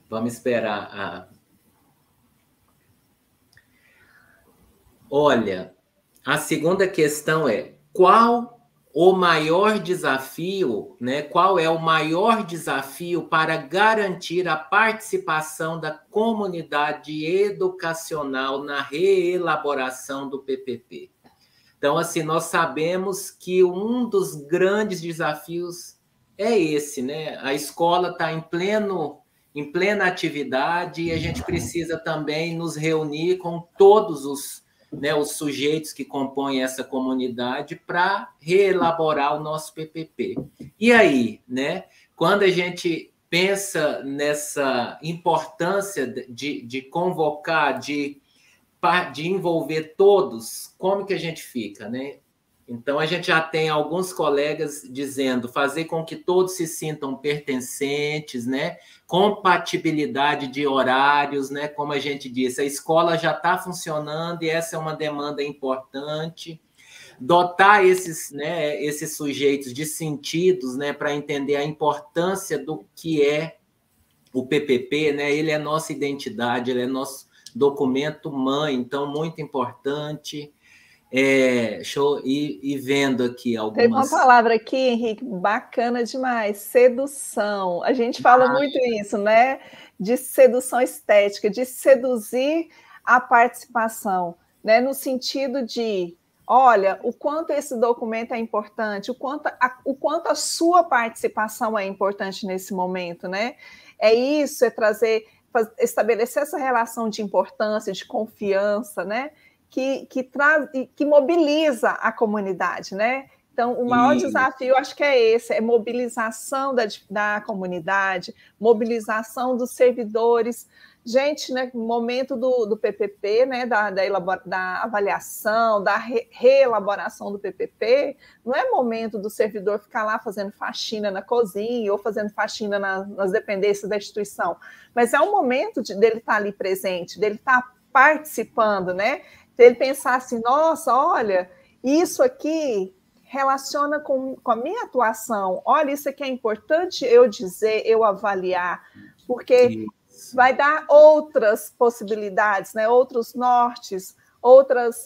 Vamos esperar. Olha, a segunda questão é: qual o maior desafio, né? Qual é o maior desafio para garantir a participação da comunidade educacional na reelaboração do PPP? Então, assim, nós sabemos que um dos grandes desafios é esse, né? A escola está em plena atividade e a gente precisa também nos reunir com todos os sujeitos que compõem essa comunidade para reelaborar o nosso PPP. E aí, né? Quando a gente pensa nessa importância de convocar, de envolver todos, como que a gente fica, né? Então, a gente já tem alguns colegas dizendo fazer com que todos se sintam pertencentes, né? Compatibilidade de horários, né? Como a gente disse, a escola já está funcionando e essa é uma demanda importante. Dotar esses sujeitos de sentidos, né? Para entender a importância do que é o PPP, né? Ele é nossa identidade, ele é nosso documento mãe, então muito importante. Show, e vendo aqui algumas... Tem uma palavra aqui, Henrique, bacana demais, sedução. A gente fala muito isso, né? De sedução estética, de seduzir a participação, né? No sentido de, olha, o quanto esse documento é importante, o quanto a sua participação é importante nesse momento, né? É isso, é estabelecer essa relação de importância, de confiança, né? Que mobiliza a comunidade, né? Então, o maior desafio, acho que é esse, é mobilização da comunidade, mobilização dos servidores. Gente, né, no momento do PPP, né, da avaliação, da reelaboração do PPP, não é momento do servidor ficar lá fazendo faxina na cozinha ou fazendo faxina nas dependências da instituição, mas é o momento dele estar ali presente, dele estar participando, né? Ele pensar assim, nossa, olha, isso aqui relaciona com a minha atuação, olha, isso aqui é importante eu dizer, eu avaliar, porque vai dar outras possibilidades, né? Outros nortes, outros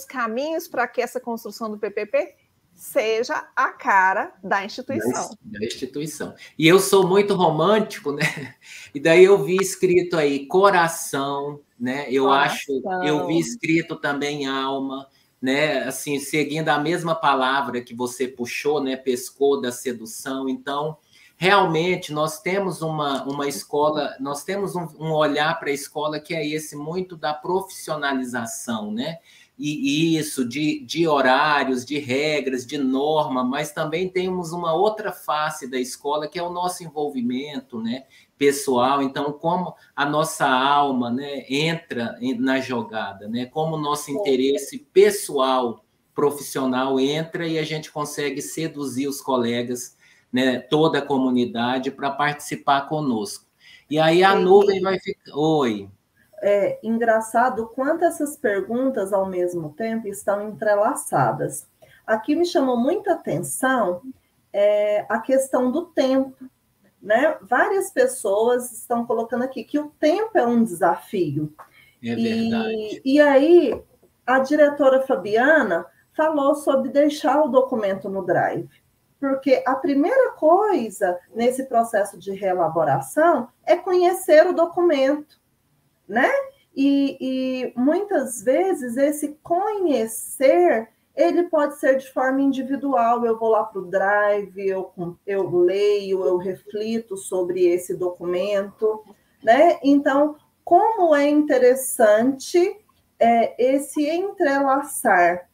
caminhos para que essa construção do PPP seja a cara da instituição. Da instituição. E eu sou muito romântico, né? E daí eu vi escrito aí coração, né? Eu vi escrito também alma, né? Assim, seguindo a mesma palavra que você puxou, né? Pescou da sedução. Então, realmente, nós temos uma escola, nós temos um olhar para a escola que é esse, muito da profissionalização, né? E isso, de horários, de regras, de norma, mas também temos uma outra face da escola, que é o nosso envolvimento, né, pessoal. Então, como a nossa alma, né, entra na jogada, né, como o nosso interesse pessoal, profissional entra e a gente consegue seduzir os colegas, né, toda a comunidade para participar conosco. E aí a nuvem vai ficar... Oi. É engraçado quanto essas perguntas, ao mesmo tempo, estão entrelaçadas. Aqui me chamou muita atenção a questão do tempo, né? Várias pessoas estão colocando aqui que o tempo é um desafio. É verdade. E aí, a diretora Fabiana falou sobre deixar o documento no Drive, porque a primeira coisa nesse processo de reelaboração é conhecer o documento, né? E muitas vezes esse conhecer, ele pode ser de forma individual. Eu vou lá para o Drive, eu leio, eu reflito sobre esse documento, né? Então, como é interessante esse entrelaçar,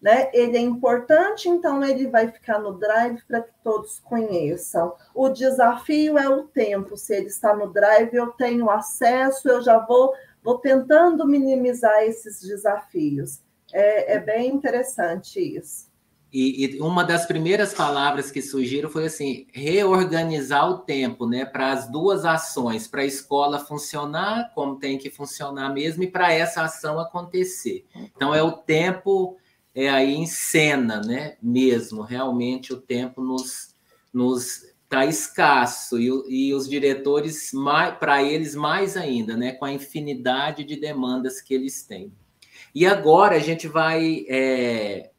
né? Ele é importante, então ele vai ficar no Drive para que todos conheçam. O desafio é o tempo. Se ele está no Drive, eu tenho acesso, eu já vou tentando minimizar esses desafios. É bem interessante isso. E uma das primeiras palavras que surgiram foi assim, reorganizar o tempo, né, para as duas ações, para a escola funcionar como tem que funcionar mesmo e para essa ação acontecer. Então, é o tempo aí em cena, né, mesmo. Realmente, o tempo nos está escasso e os diretores, para eles, mais ainda, né, com a infinidade de demandas que eles têm. E agora a gente vai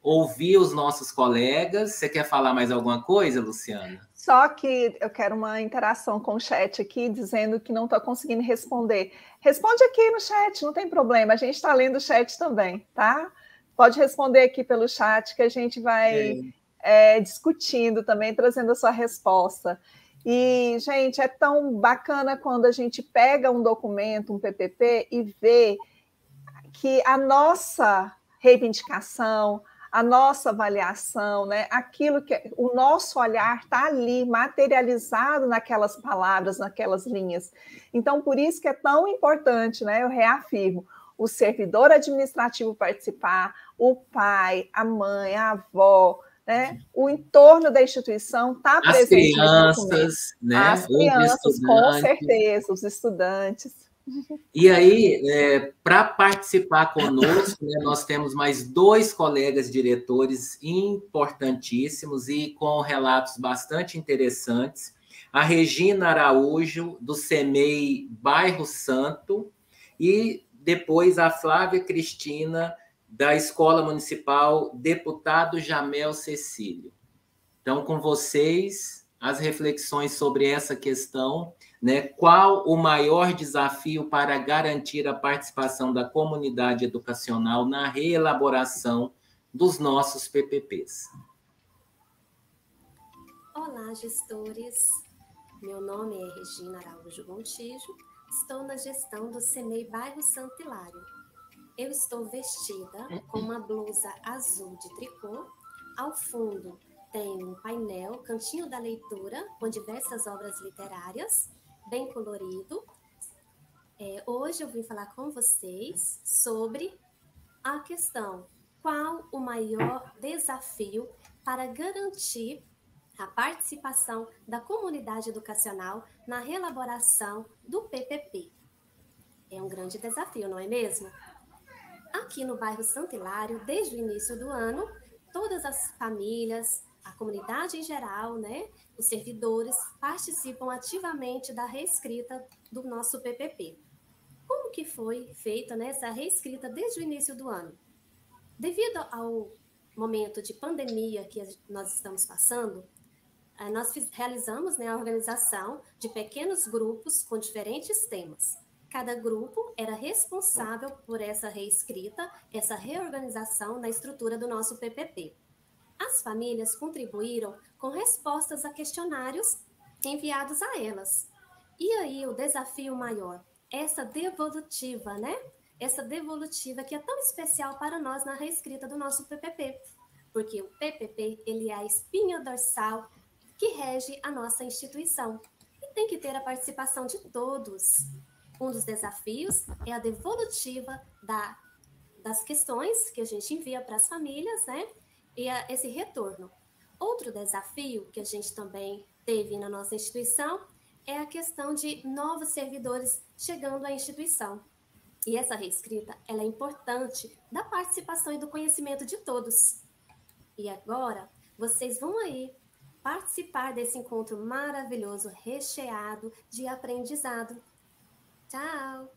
ouvir os nossos colegas. Você quer falar mais alguma coisa, Luciana? Só que eu quero uma interação com o chat aqui, dizendo que não estou conseguindo responder. Responde aqui no chat, não tem problema. A gente está lendo o chat também, tá? Pode responder aqui pelo chat, que a gente vai discutindo também, trazendo a sua resposta. E, gente, é tão bacana quando a gente pega um documento, um PPP, e vê que a nossa reivindicação, a nossa avaliação, né, aquilo que o nosso olhar está ali materializado naquelas palavras, naquelas linhas. Então, por isso que é tão importante, né, eu reafirmo, o servidor administrativo participar, o pai, a mãe, a avó, né, o entorno da instituição está presente. As crianças, né? As crianças, com certeza, os estudantes. E aí, para participar conosco, né, nós temos mais 2 colegas diretores importantíssimos e com relatos bastante interessantes. A Regina Araújo, do CEMEI Bairro Santo, e depois a Flávia Cristina, da Escola Municipal Deputado Jamel Cecílio. Então, com vocês, as reflexões sobre essa questão, né? Qual o maior desafio para garantir a participação da comunidade educacional na reelaboração dos nossos PPPs? Olá, gestores. Meu nome é Regina Araújo Gontijo. Estou na gestão do CEMEI Bairro Santo Hilário. Eu estou vestida com uma blusa azul de tricô. Ao fundo tem um painel, cantinho da leitura, com diversas obras literárias, bem colorido. Hoje eu vim falar com vocês sobre a questão: qual o maior desafio para garantir a participação da comunidade educacional na reelaboração do PPP? É um grande desafio, não é mesmo? Aqui no bairro Santo Hilário, desde o início do ano, todas as famílias, a comunidade em geral, né, os servidores participam ativamente da reescrita do nosso PPP. Como que foi feita, né, essa reescrita desde o início do ano? Devido ao momento de pandemia que nós estamos passando, nós realizamos, né, a organização de pequenos grupos com diferentes temas. Cada grupo era responsável por essa reescrita, essa reorganização na estrutura do nosso PPP. As famílias contribuíram com respostas a questionários enviados a elas. E aí o desafio maior, essa devolutiva, né? Essa devolutiva que é tão especial para nós na reescrita do nosso PPP. Porque o PPP, ele é a espinha dorsal que rege a nossa instituição. E tem que ter a participação de todos. Um dos desafios é a devolutiva das questões que a gente envia para as famílias, né? E esse retorno. Outro desafio que a gente também teve na nossa instituição é a questão de novos servidores chegando à instituição. E essa reescrita, ela é importante da participação e do conhecimento de todos. E agora, vocês vão aí participar desse encontro maravilhoso, recheado de aprendizado. Tchau!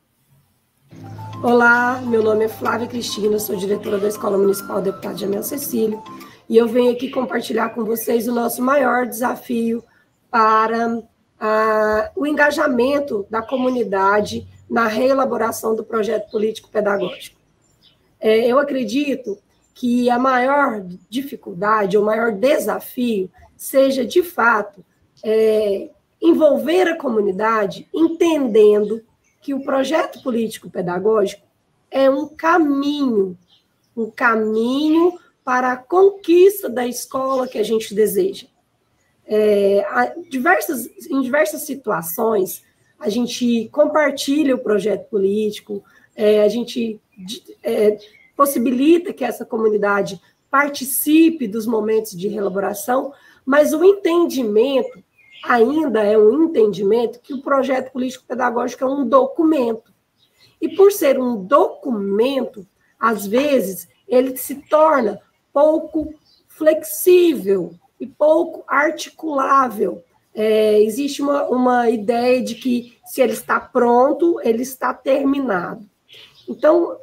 Olá, meu nome é Flávia Cristina, sou diretora da Escola Municipal Deputado Jamel Cecílio, e eu venho aqui compartilhar com vocês o nosso maior desafio para o engajamento da comunidade na reelaboração do projeto político-pedagógico. Eu acredito que a maior dificuldade, o maior desafio, seja, de fato, envolver a comunidade entendendo que o projeto político-pedagógico é um caminho para a conquista da escola que a gente deseja. Em diversas situações, a gente compartilha o projeto político, a gente possibilita que essa comunidade participe dos momentos de reelaboração, mas o entendimento ainda é um entendimento que o projeto político-pedagógico é um documento. E por ser um documento, às vezes, ele se torna pouco flexível e pouco articulável. Existe uma ideia de que, se ele está pronto, ele está terminado. Então,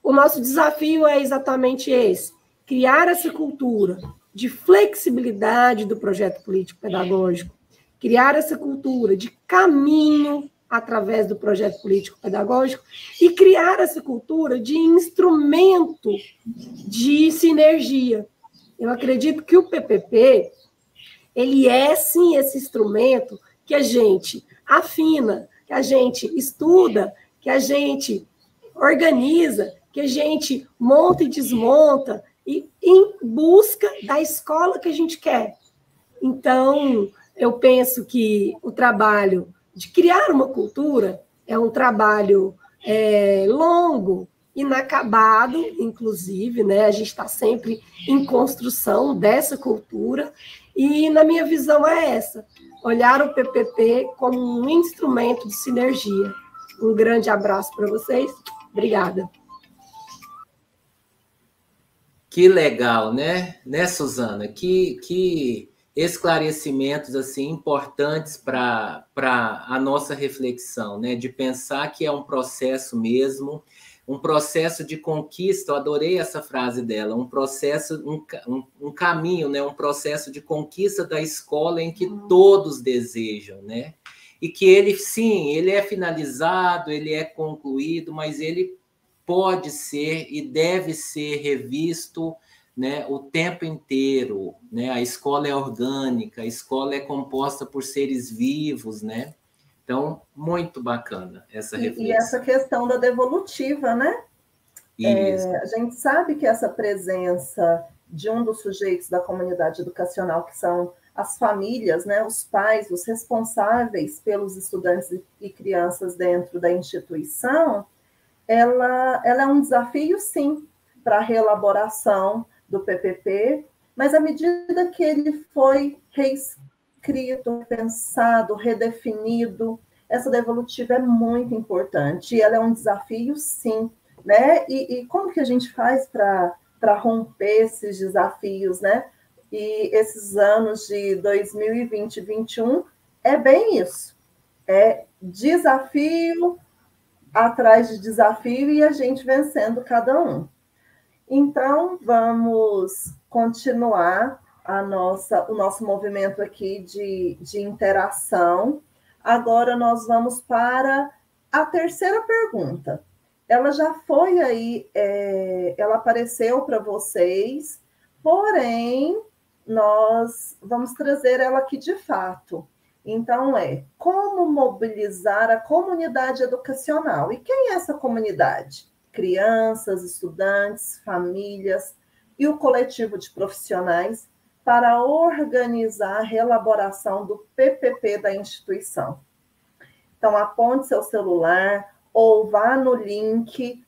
o nosso desafio é exatamente esse: criar essa cultura de flexibilidade do projeto político-pedagógico, criar essa cultura de caminho através do projeto político-pedagógico e criar essa cultura de instrumento de sinergia. Eu acredito que o PPP, ele é, sim, esse instrumento que a gente afina, que a gente estuda, que a gente organiza, que a gente monta e desmonta, e em busca da escola que a gente quer. Então, eu penso que o trabalho de criar uma cultura é um trabalho longo, inacabado, inclusive, né? A gente está sempre em construção dessa cultura, e, na minha visão, é essa: olhar o PPP como um instrumento de sinergia. Um grande abraço para vocês. Obrigada. Que legal, né, Suzana? Que esclarecimentos assim importantes para a nossa reflexão, né? De pensar que é um processo mesmo, um processo de conquista. Eu adorei essa frase dela, um processo, um caminho, né? Um processo de conquista da escola em que todos desejam, né? E que ele, sim, ele é finalizado, ele é concluído, mas ele pode ser e deve ser revisto, né, o tempo inteiro, né? A escola é orgânica, a escola é composta por seres vivos, né? Então, muito bacana essa reflexão. E essa questão da devolutiva, né? A gente sabe que essa presença de um dos sujeitos da comunidade educacional, que são as famílias, né, os pais, os responsáveis pelos estudantes e crianças dentro da instituição, ela é um desafio, sim, para a reelaboração do PPP, mas à medida que ele foi reescrito, pensado, redefinido, essa devolutiva é muito importante, e ela é um desafio, sim, né? E como que a gente faz para romper esses desafios, né? E esses anos de 2020 e 2021 é bem isso, é desafio atrás de desafio e a gente vencendo cada um. Então, vamos continuar o nosso movimento aqui de interação. Agora nós vamos para a terceira pergunta. Ela já foi aí, ela apareceu para vocês, porém, nós vamos trazer ela aqui de fato. Então, como mobilizar a comunidade educacional? E quem é essa comunidade? Crianças, estudantes, famílias e o coletivo de profissionais para organizar a reelaboração do PPP da instituição. Então, aponte seu celular ou vá no link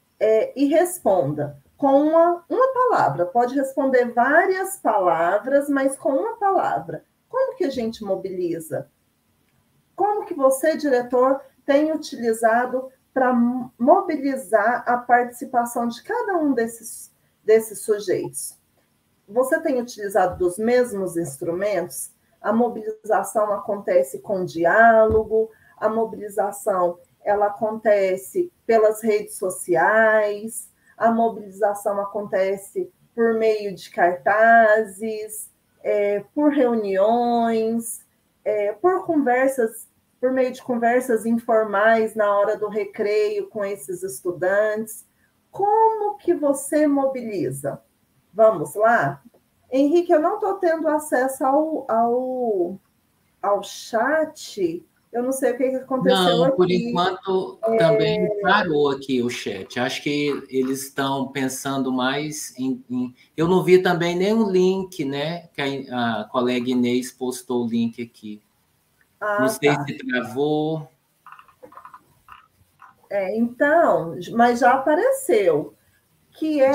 e responda com uma palavra. Pode responder várias palavras, mas com uma palavra. Como que a gente mobiliza? Como que você, diretor, tem utilizado para mobilizar a participação de cada um desses sujeitos? Você tem utilizado dos mesmos instrumentos? A mobilização acontece com diálogo, a mobilização ela acontece pelas redes sociais, a mobilização acontece por meio de cartazes, por reuniões, por conversas por meio de conversas informais na hora do recreio com esses estudantes. Como que você mobiliza? Vamos lá? Henrique, eu não estou tendo acesso ao chat. Eu não sei o que aconteceu Não, aqui. por enquanto também parou aqui o chat. Acho que eles estão pensando mais em... Eu não vi também nenhum link, né? Que a colega Inês postou o link aqui. Não sei se travou. Então, mas já apareceu, que é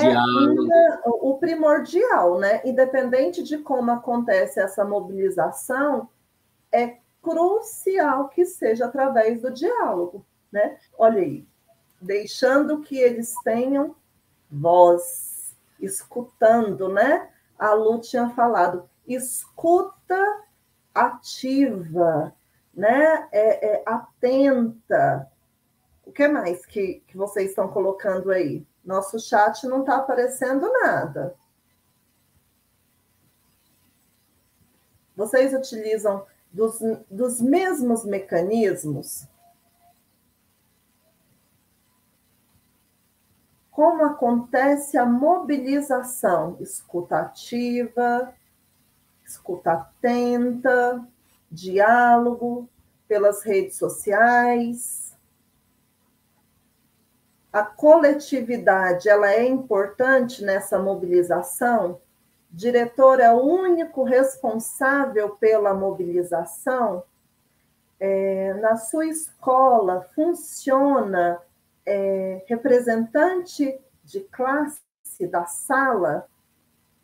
o primordial, né? Independente de como acontece essa mobilização, é crucial que seja através do diálogo, né? Olha aí, deixando que eles tenham voz, escutando, né? A Lu tinha falado, escuta ativa, né? Atenta. O que mais que vocês estão colocando aí? Nosso chat não está aparecendo nada. Vocês utilizam dos mesmos mecanismos? Como acontece a mobilização? Escuta ativa, escuta atenta, diálogo pelas redes sociais. A coletividade, ela é importante nessa mobilização? O diretor é o único responsável pela mobilização? Na sua escola, funciona representante de classe da sala?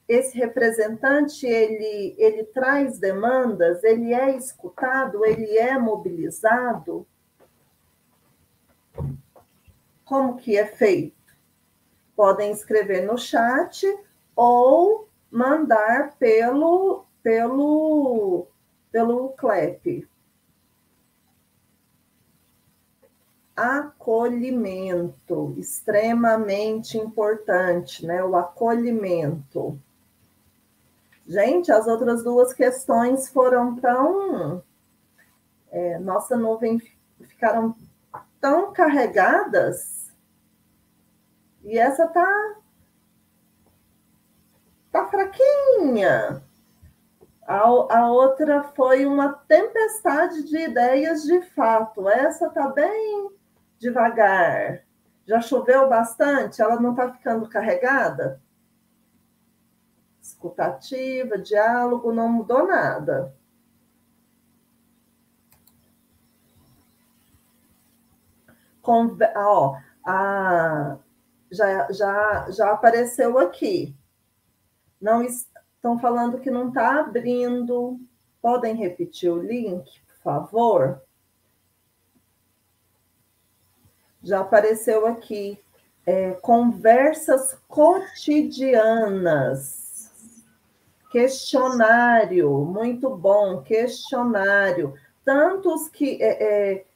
Esse representante, ele traz demandas, ele é escutado, ele é mobilizado? Como que é feito? Podem escrever no chat ou mandar pelo CLEP. Acolhimento, extremamente importante, né? O acolhimento. Gente, as outras duas questões foram tão... nossa nuvem ficaram tão carregadas, e essa tá fraquinha. A outra foi uma tempestade de ideias de fato. Essa tá bem devagar. Já choveu bastante? Ela não tá ficando carregada? Escutativa, diálogo, não mudou nada. Já apareceu aqui. Não estão falando que não está abrindo. Podem repetir o link, por favor? Já apareceu aqui. Conversas cotidianas. Questionário, muito bom, questionário. Tantos que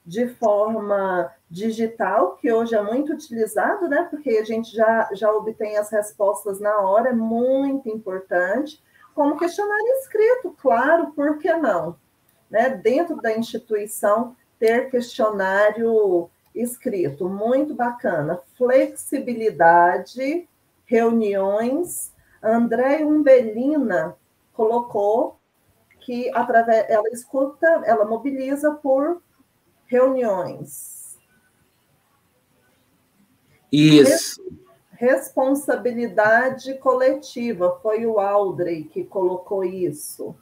de forma digital, que hoje é muito utilizado, né? Porque a gente já obtém as respostas na hora, é muito importante. Como questionário escrito, claro, por que não? Né? Dentro da instituição, ter questionário escrito, muito bacana. Flexibilidade, reuniões. André Umbelina colocou que ela escuta, ela mobiliza por reuniões. Isso. Responsabilidade coletiva, foi o Aldrey que colocou isso.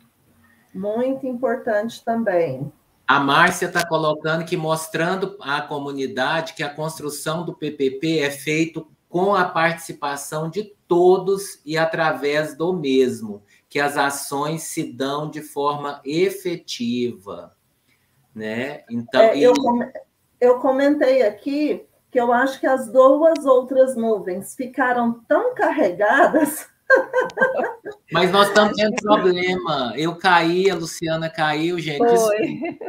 Muito importante também. A Márcia está colocando que, mostrando à comunidade que a construção do PPP é feito com a participação de todos e através do mesmo, que as ações se dão de forma efetiva, né? Então, eu comentei aqui que eu acho que as duas outras nuvens ficaram tão carregadas. Mas nós estamos tendo problema. Eu caí, a Luciana caiu, gente.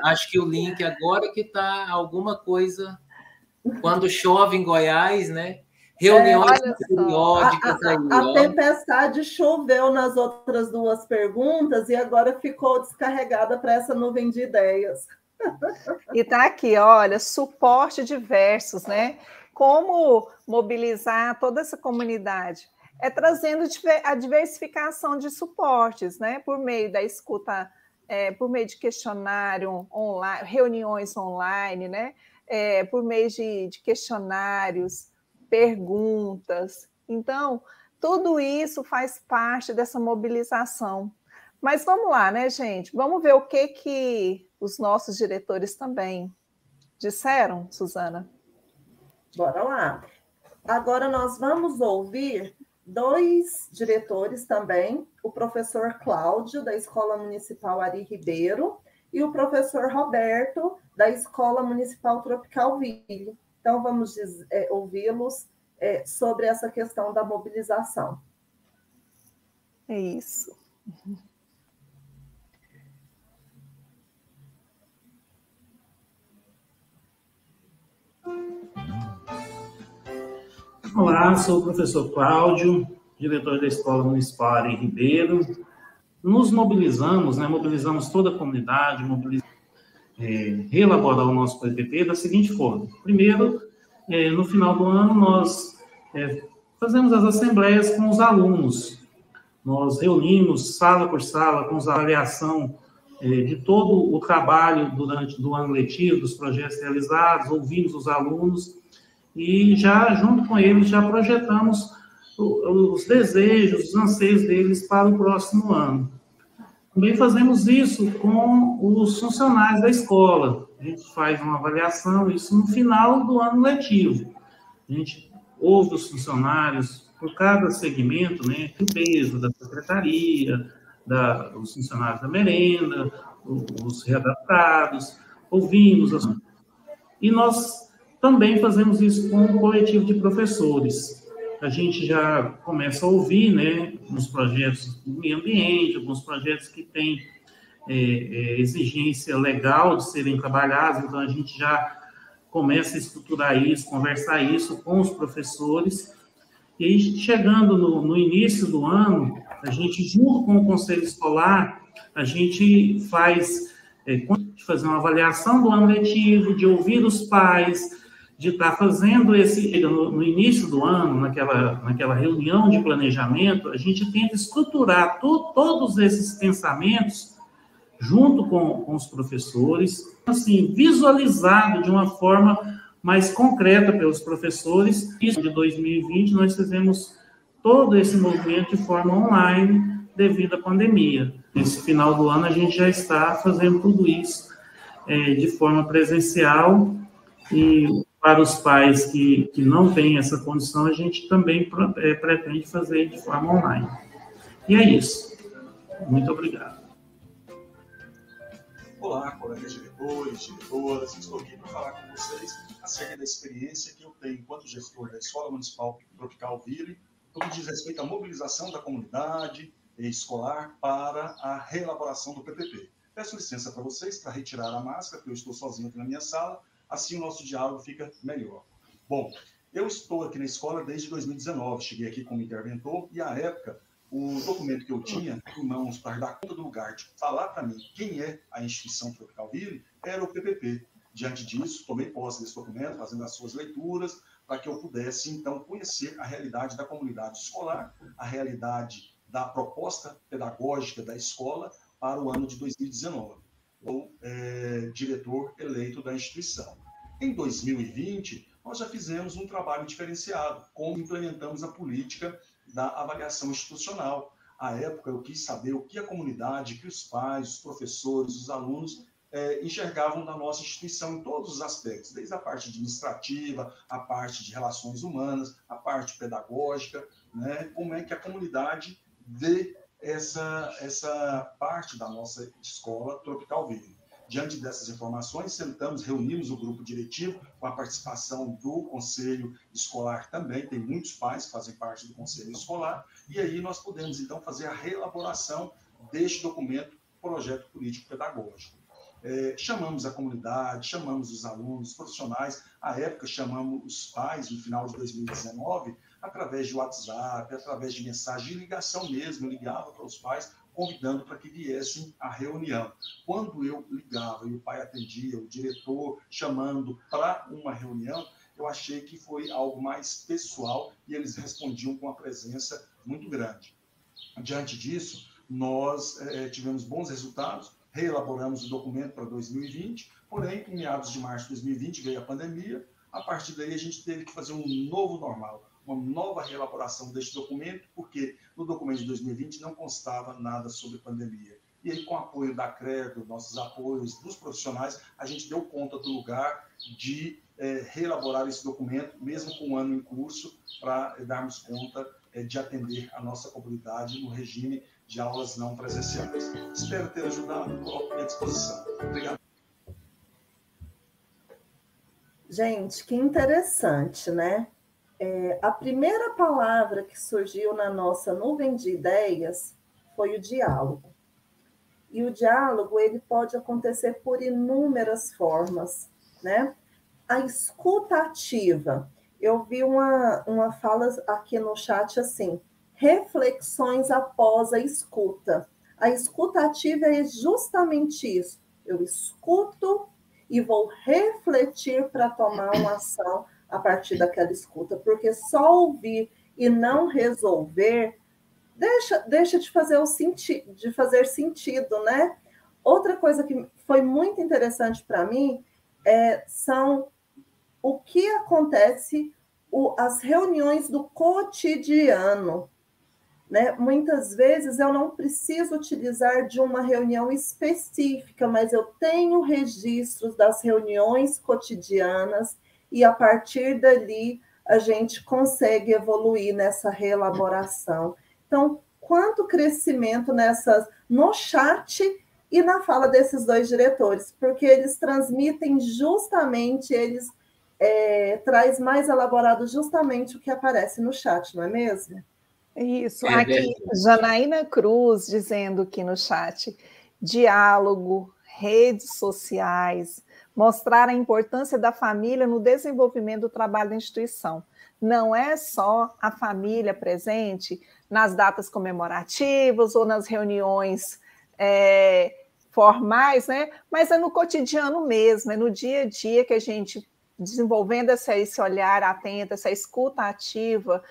Acho que o link agora que está alguma coisa. Quando chove em Goiás, né? Reuniões periódicas. A tempestade choveu nas outras duas perguntas e agora ficou descarregada para essa nuvem de ideias. E está aqui, olha, suporte diversos, né? Como mobilizar toda essa comunidade? É trazendo a diversificação de suportes, né? Por meio da escuta, por meio de questionário online, reuniões online, né? Por meio de questionários, perguntas. Então, tudo isso faz parte dessa mobilização. Mas vamos lá, né, gente? Vamos ver o que os nossos diretores também disseram, Suzana? Bora lá. Agora nós vamos ouvir 2 diretores também, o professor Cláudio, da Escola Municipal Ari Ribeiro, e o professor Roberto, da Escola Municipal Tropical Ville. Então, vamos ouvi-los sobre essa questão da mobilização. É isso. Olá, sou o professor Cláudio, diretor da Escola Municipal Ari Ribeiro. Nos mobilizamos, né, mobilizamos toda a comunidade, reelaborar o nosso PPP da seguinte forma. Primeiro, no final do ano, nós fazemos as assembleias com os alunos. Nós reunimos sala por sala, com a avaliação de todo o trabalho durante o ano letivo, dos projetos realizados, ouvimos os alunos e já, junto com eles, já projetamos os desejos, os anseios deles para o próximo ano. Também fazemos isso com os funcionários da escola. A gente faz uma avaliação, isso no final do ano letivo. A gente ouve os funcionários por cada segmento, né, o peso da secretaria, os funcionários da merenda, os readaptados, ouvimos. E nós também fazemos isso com o coletivo de professores. A gente já começa a ouvir, né, nos projetos do meio ambiente, alguns projetos que têm exigência legal de serem trabalhados, então a gente já começa a estruturar isso, conversar isso com os professores, e aí, chegando no início do ano, a gente, junto com o Conselho Escolar, a gente faz fazer uma avaliação do ano letivo, de ouvir os pais, de estar fazendo no início do ano, naquela reunião de planejamento, a gente tenta estruturar todos esses pensamentos junto com os professores, assim, visualizado de uma forma mais concreta pelos professores. Isso de 2020, nós fizemos todo esse movimento de forma online devido à pandemia. Nesse final do ano, a gente já está fazendo tudo isso de forma presencial, e para os pais que não têm essa condição, a gente também pretende fazer de forma online. E é isso. Muito obrigado. Olá, colegas diretores, diretoras, estou aqui para falar com vocês acerca da experiência que eu tenho enquanto gestor da Escola Municipal Tropical Ville, no que diz respeito à mobilização da comunidade escolar para a reelaboração do PPP. Peço licença para vocês para retirar a máscara, porque eu estou sozinho aqui na minha sala, assim o nosso diálogo fica melhor. Bom, eu estou aqui na escola desde 2019, cheguei aqui como interventor e, à época, o documento que eu tinha em mãos para dar conta do lugar, de falar para mim quem é a instituição Tropical Ville, era o PPP. Diante disso, tomei posse desse documento, fazendo as suas leituras, para que eu pudesse, então, conhecer a realidade da comunidade escolar, a realidade da proposta pedagógica da escola para o ano de 2019. Ou diretor eleito da instituição. Em 2020, nós já fizemos um trabalho diferenciado, como implementamos a política da avaliação institucional. À época, eu quis saber o que a comunidade, que os pais, os professores, os alunos enxergavam da nossa instituição em todos os aspectos, desde a parte administrativa, a parte de relações humanas, a parte pedagógica, né? Como é que a comunidade vê essa parte da nossa escola Tropical Ville. Diante dessas informações, reunimos o grupo diretivo com a participação do Conselho Escolar também, tem muitos pais que fazem parte do Conselho Escolar, e aí nós podemos, então, fazer a reelaboração deste documento, projeto político-pedagógico. Chamamos a comunidade, chamamos os alunos, os profissionais, à época chamamos os pais, no final de 2019, através de WhatsApp, através de mensagem, de ligação mesmo, eu ligava para os pais convidando para que viessem à reunião. Quando eu ligava e o pai atendia, o diretor chamando para uma reunião, eu achei que foi algo mais pessoal e eles respondiam com uma presença muito grande. Diante disso, nós tivemos bons resultados, reelaboramos o documento para 2020, porém, em meados de março de 2020 veio a pandemia, a partir daí a gente teve que fazer um novo normal, uma nova reelaboração deste documento, porque no documento de 2020 não constava nada sobre pandemia. E aí, com o apoio da CREDO, nossos apoios dos profissionais, a gente deu conta do lugar de reelaborar esse documento, mesmo com um ano em curso, para darmos conta de atender a nossa comunidade no regime de aulas não presenciais. Espero ter ajudado, coloco à disposição. Obrigado. Gente, que interessante, né? A primeira palavra que surgiu na nossa nuvem de ideias foi o diálogo. E o diálogo, ele pode acontecer por inúmeras formas, né? A escuta ativa. Eu vi uma fala aqui no chat assim, reflexões após a escuta. A escuta ativa é justamente isso. Eu escuto e vou refletir para tomar uma ação a partir daquela escuta, porque só ouvir e não resolver deixa de fazer sentido, né? Outra coisa que foi muito interessante para mim são o que acontece, as reuniões do cotidiano, né? Muitas vezes eu não preciso utilizar de uma reunião específica, mas eu tenho registros das reuniões cotidianas e a partir dali a gente consegue evoluir nessa reelaboração. Então, quanto crescimento no chat e na fala desses dois diretores, porque eles transmitem justamente, eles traz mais elaborado justamente o que aparece no chat, não é mesmo? Isso, aqui Janaína Cruz dizendo aqui no chat, diálogo, redes sociais, mostrar a importância da família no desenvolvimento do trabalho da instituição. Não é só a família presente nas datas comemorativas ou nas reuniões formais, né? Mas é no cotidiano mesmo, é no dia a dia que a gente, desenvolvendo esse olhar atento, essa escuta ativa,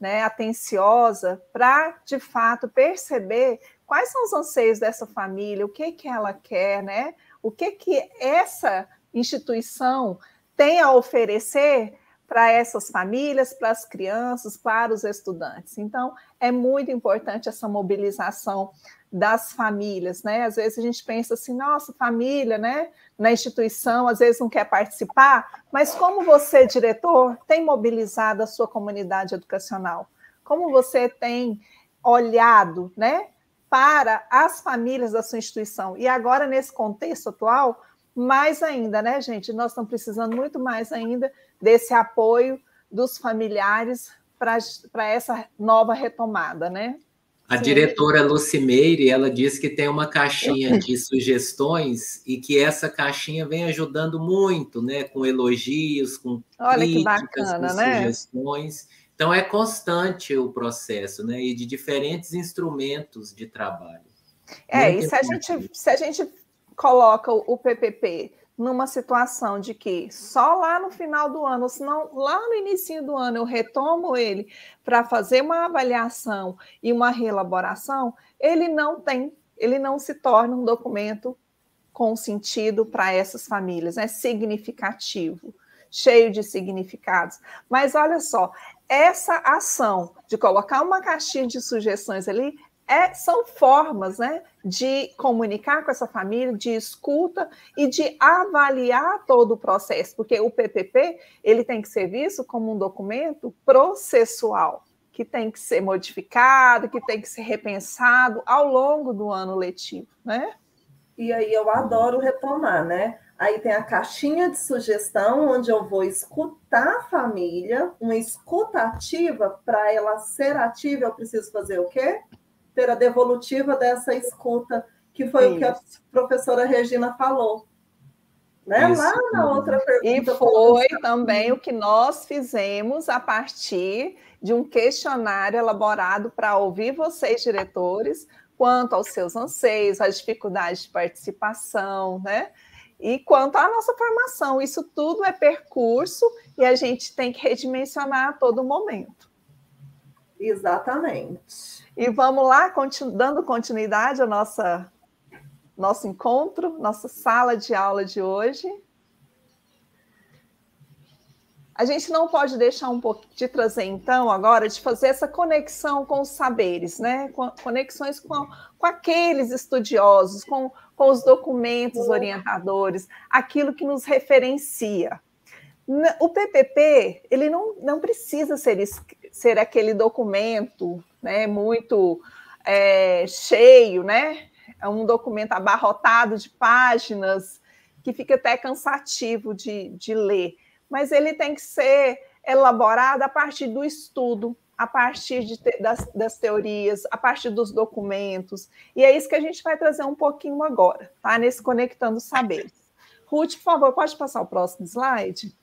né, atenciosa, para, de fato, perceber quais são os anseios dessa família, o que ela quer, né? O que essa instituição tem a oferecer para essas famílias, para as crianças, para os estudantes. Então, é muito importante essa mobilização das famílias, né? Às vezes a gente pensa assim, nossa, família, né? Na instituição, às vezes não quer participar, mas como você, diretor, tem mobilizado a sua comunidade educacional? Como você tem olhado, né, para as famílias da sua instituição? E agora, nesse contexto atual, mais ainda, né, gente? Nós estamos precisando muito mais ainda desse apoio dos familiares para essa nova retomada, né? A diretora Lucimeire, ela disse que tem uma caixinha de sugestões e que essa caixinha vem ajudando muito, né? Com elogios, com críticas, bacana, com sugestões. Então, é constante o processo, né? E de diferentes instrumentos de trabalho. E se a gente coloca o PPP numa situação de que só lá no final do ano, ou se não lá no início do ano eu retomo ele para fazer uma avaliação e uma reelaboração, ele não se torna um documento com sentido para essas famílias, né? Significativo, cheio de significados. Mas olha só, essa ação de colocar uma caixinha de sugestões ali são formas, né, de comunicar com essa família, de escuta e de avaliar todo o processo, porque o PPP ele tem que ser visto como um documento processual, que tem que ser modificado, que tem que ser repensado ao longo do ano letivo, né? E aí eu adoro retomar, né? Aí tem a caixinha de sugestão, onde eu vou escutar a família, uma escuta ativa. Para ela ser ativa, eu preciso fazer o quê? Ter a devolutiva dessa escuta, que foi o que a professora Regina falou. Né? Lá na outra pergunta. E foi também o que nós fizemos a partir de um questionário elaborado para ouvir vocês, diretores, quanto aos seus anseios, às dificuldades de participação, né? E quanto à nossa formação. Isso tudo é percurso e a gente tem que redimensionar a todo momento. Exatamente. E vamos lá, dando continuidade ao nosso encontro, nossa sala de aula de hoje. A gente não pode deixar um pouco de trazer, então, agora, de fazer essa conexão com os saberes, né? Conexões com aqueles estudiosos, com os documentos orientadores, aquilo que nos referencia. O PPP, ele não precisa ser aquele documento, né, muito cheio, né? É um documento abarrotado de páginas, que fica até cansativo de ler. Mas ele tem que ser elaborado a partir do estudo, a partir das teorias, a partir dos documentos. E é isso que a gente vai trazer um pouquinho agora, tá? Nesse Conectando Saberes. Ruth, por favor, pode passar o próximo slide?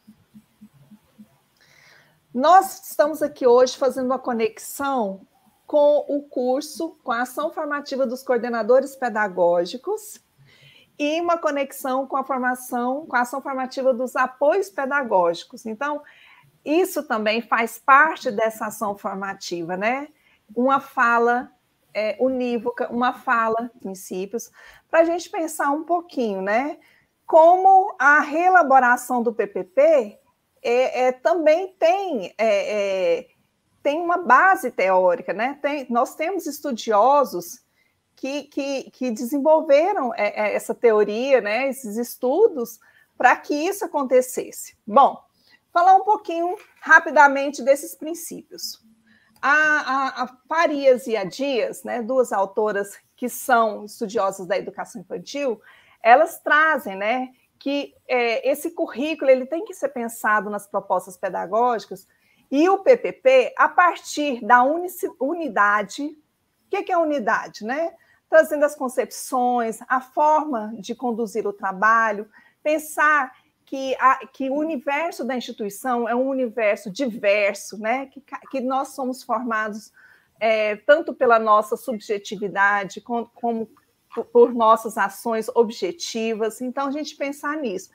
Nós estamos aqui hoje fazendo uma conexão com o curso, com a ação formativa dos coordenadores pedagógicos, e uma conexão com a formação, com a ação formativa dos apoios pedagógicos. Então, isso também faz parte dessa ação formativa, né? Uma fala unívoca, uma fala, princípios, para a gente pensar um pouquinho, né? Como a reelaboração do PPP também tem uma base teórica, né? Nós temos estudiosos que desenvolveram essa teoria, né, esses estudos, para que isso acontecesse. Bom, falar um pouquinho rapidamente desses princípios. A Farias e a Dias, né, duas autoras que são estudiosas da educação infantil, elas trazem, né, que esse currículo ele tem que ser pensado nas propostas pedagógicas, e o PPP, a partir da unidade. O que é unidade, né? Trazendo as concepções, a forma de conduzir o trabalho, pensar que o universo da instituição é um universo diverso, né? Que nós somos formados tanto pela nossa subjetividade, como por nossas ações objetivas. Então, a gente pensar nisso.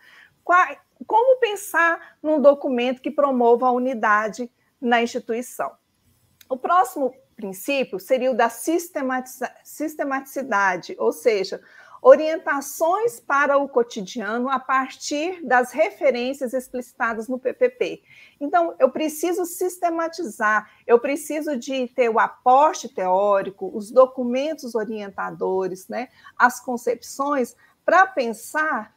Como pensar num documento que promova a unidade na instituição? O próximo princípio seria o da sistematicidade, ou seja, orientações para o cotidiano a partir das referências explicitadas no PPP. Então, eu preciso sistematizar, eu preciso de ter o aporte teórico, os documentos orientadores, né, as concepções, para pensar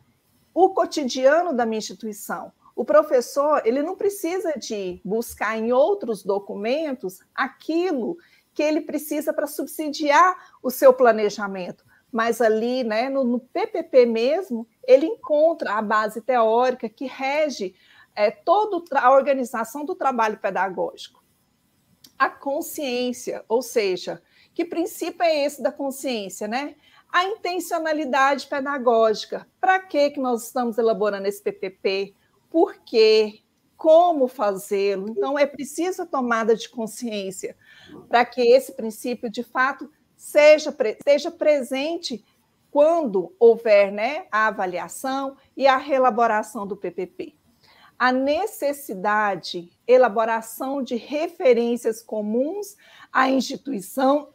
o cotidiano da minha instituição. O professor, ele não precisa de buscar em outros documentos aquilo que ele precisa para subsidiar o seu planejamento, mas ali, né, no PPP mesmo, ele encontra a base teórica que rege toda a organização do trabalho pedagógico. A consciência, ou seja, que princípio é esse da consciência, né? A intencionalidade pedagógica. Para que nós estamos elaborando esse PPP? Por quê? Como fazê-lo? Então, é preciso a tomada de consciência para que esse princípio, de fato, seja presente quando houver, né, a avaliação e a reelaboração do PPP. A necessidade, elaboração de referências comuns à instituição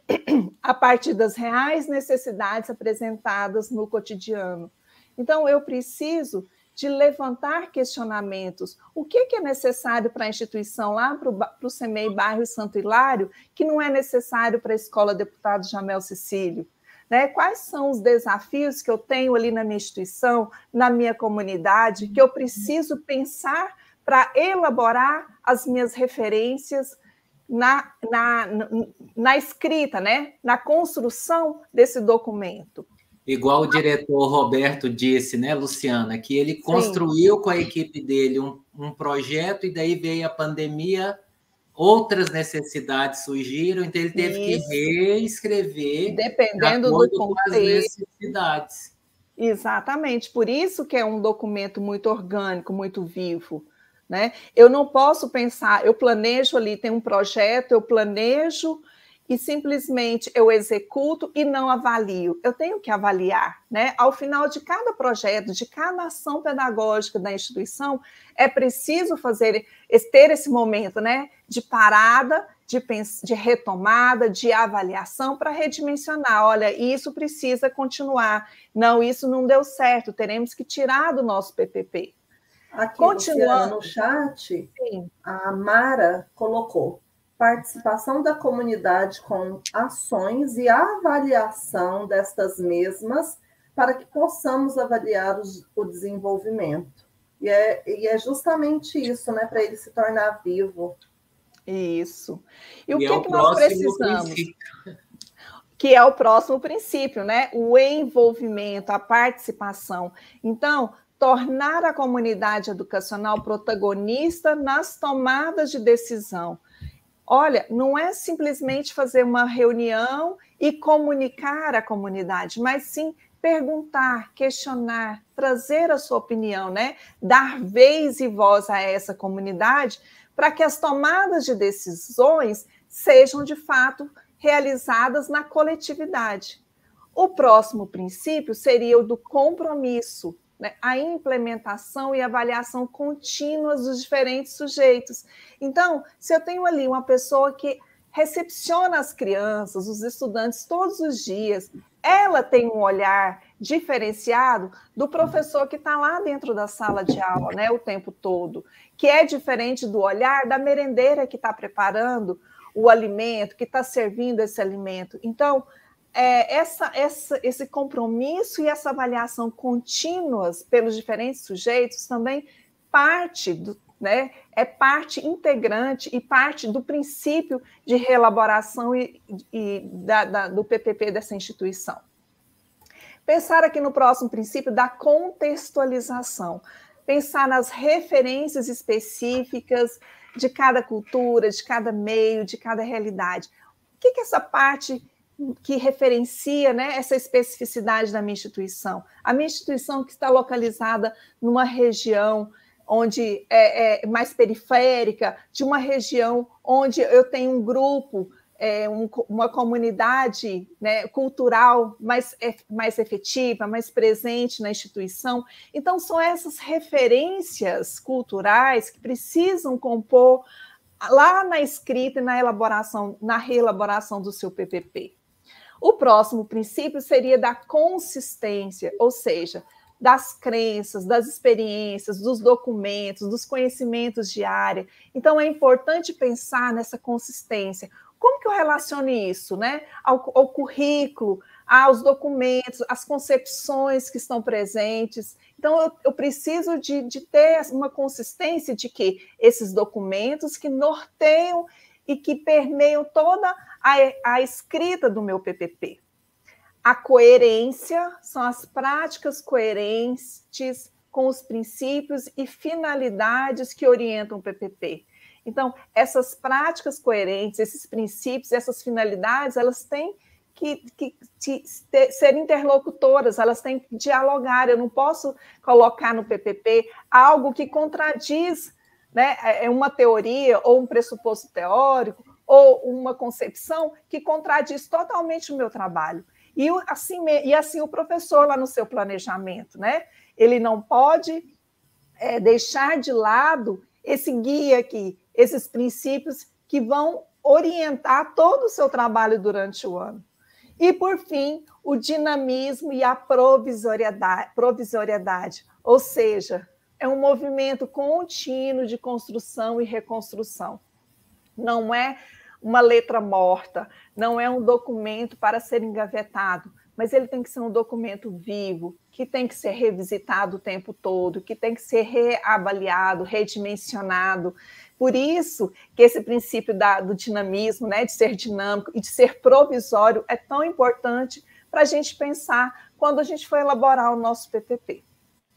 a partir das reais necessidades apresentadas no cotidiano. Então, eu preciso de levantar questionamentos. O que é necessário para a instituição lá para o CEMEI Bairro Santo Hilário, que não é necessário para a Escola Deputado Jamel Cecílio? Né? Quais são os desafios que eu tenho ali na minha instituição, na minha comunidade, que eu preciso pensar para elaborar as minhas referências na escrita, né? Na construção desse documento? Igual o diretor Roberto disse, né, Luciana, que ele construiu com a equipe dele um projeto e daí veio a pandemia, outras necessidades surgiram, então ele teve que reescrever dependendo do contexto, com as necessidades. Exatamente, por isso que é um documento muito orgânico, muito vivo, né? Eu não posso pensar, eu planejo ali, tem um projeto, eu planejo e simplesmente eu executo e não avalio. Eu tenho que avaliar, né? Ao final de cada projeto, de cada ação pedagógica da instituição, é preciso ter esse momento, né, de parada, de retomada, de avaliação para redimensionar. Olha, isso precisa continuar. Não, isso não deu certo, teremos que tirar do nosso PPP. Aqui, continuando no chat, sim, a Mara colocou: participação da comunidade com ações e avaliação destas mesmas para que possamos avaliar o desenvolvimento. E é justamente isso, né, para ele se tornar vivo. Isso. E o que nós precisamos? Que é o próximo princípio, né? O envolvimento, a participação. Então, tornar a comunidade educacional protagonista nas tomadas de decisão. Olha, não é simplesmente fazer uma reunião e comunicar à comunidade, mas sim perguntar, questionar, trazer a sua opinião, né? Dar vez e voz a essa comunidade para que as tomadas de decisões sejam, de fato, realizadas na coletividade. O próximo princípio seria o do compromisso, né? A implementação e avaliação contínuas dos diferentes sujeitos. Então, se eu tenho ali uma pessoa que recepciona as crianças, os estudantes todos os dias, ela tem um olhar diferenciado do professor que está lá dentro da sala de aula, né, o tempo todo, que é diferente do olhar da merendeira que está preparando o alimento, que está servindo esse alimento. Então, esse compromisso e essa avaliação contínuas pelos diferentes sujeitos também é parte integrante e parte do princípio de reelaboração do PPP dessa instituição. Pensar aqui no próximo princípio da contextualização. Pensar nas referências específicas de cada cultura, de cada meio, de cada realidade. O que é essa parte que referencia, né, essa especificidade da minha instituição? A minha instituição que está localizada numa região onde é mais periférica, de uma região onde eu tenho um grupo, uma comunidade, né, cultural mais efetiva, mais presente na instituição. Então, são essas referências culturais que precisam compor lá na escrita e na reelaboração do seu PPP. O próximo princípio seria da consistência, ou seja, das crenças, das experiências, dos documentos, dos conhecimentos de área. Então, é importante pensar nessa consistência. Como que eu relaciono isso, né, ao currículo, aos documentos, às concepções que estão presentes? Então, eu preciso de ter uma consistência de que esses documentos que norteiam e que permeiam toda a escrita do meu PPP. A coerência são as práticas coerentes com os princípios e finalidades que orientam o PPP. Então, essas práticas coerentes, esses princípios, essas finalidades, elas têm que ser interlocutoras, elas têm que dialogar. Eu não posso colocar no PPP algo que contradiz, né, uma teoria ou um pressuposto teórico ou uma concepção que contradiz totalmente o meu trabalho. E assim o professor lá no seu planejamento, né? Ele não pode deixar de lado esse guia aqui, esses princípios que vão orientar todo o seu trabalho durante o ano. E, por fim, o dinamismo e a provisoriedade, ou seja, é um movimento contínuo de construção e reconstrução. Não é uma letra morta, não é um documento para ser engavetado, mas ele tem que ser um documento vivo, que tem que ser revisitado o tempo todo, que tem que ser reavaliado, redimensionado. Por isso que esse princípio do dinamismo, né, de ser dinâmico e de ser provisório é tão importante para a gente pensar quando a gente for elaborar o nosso PPP.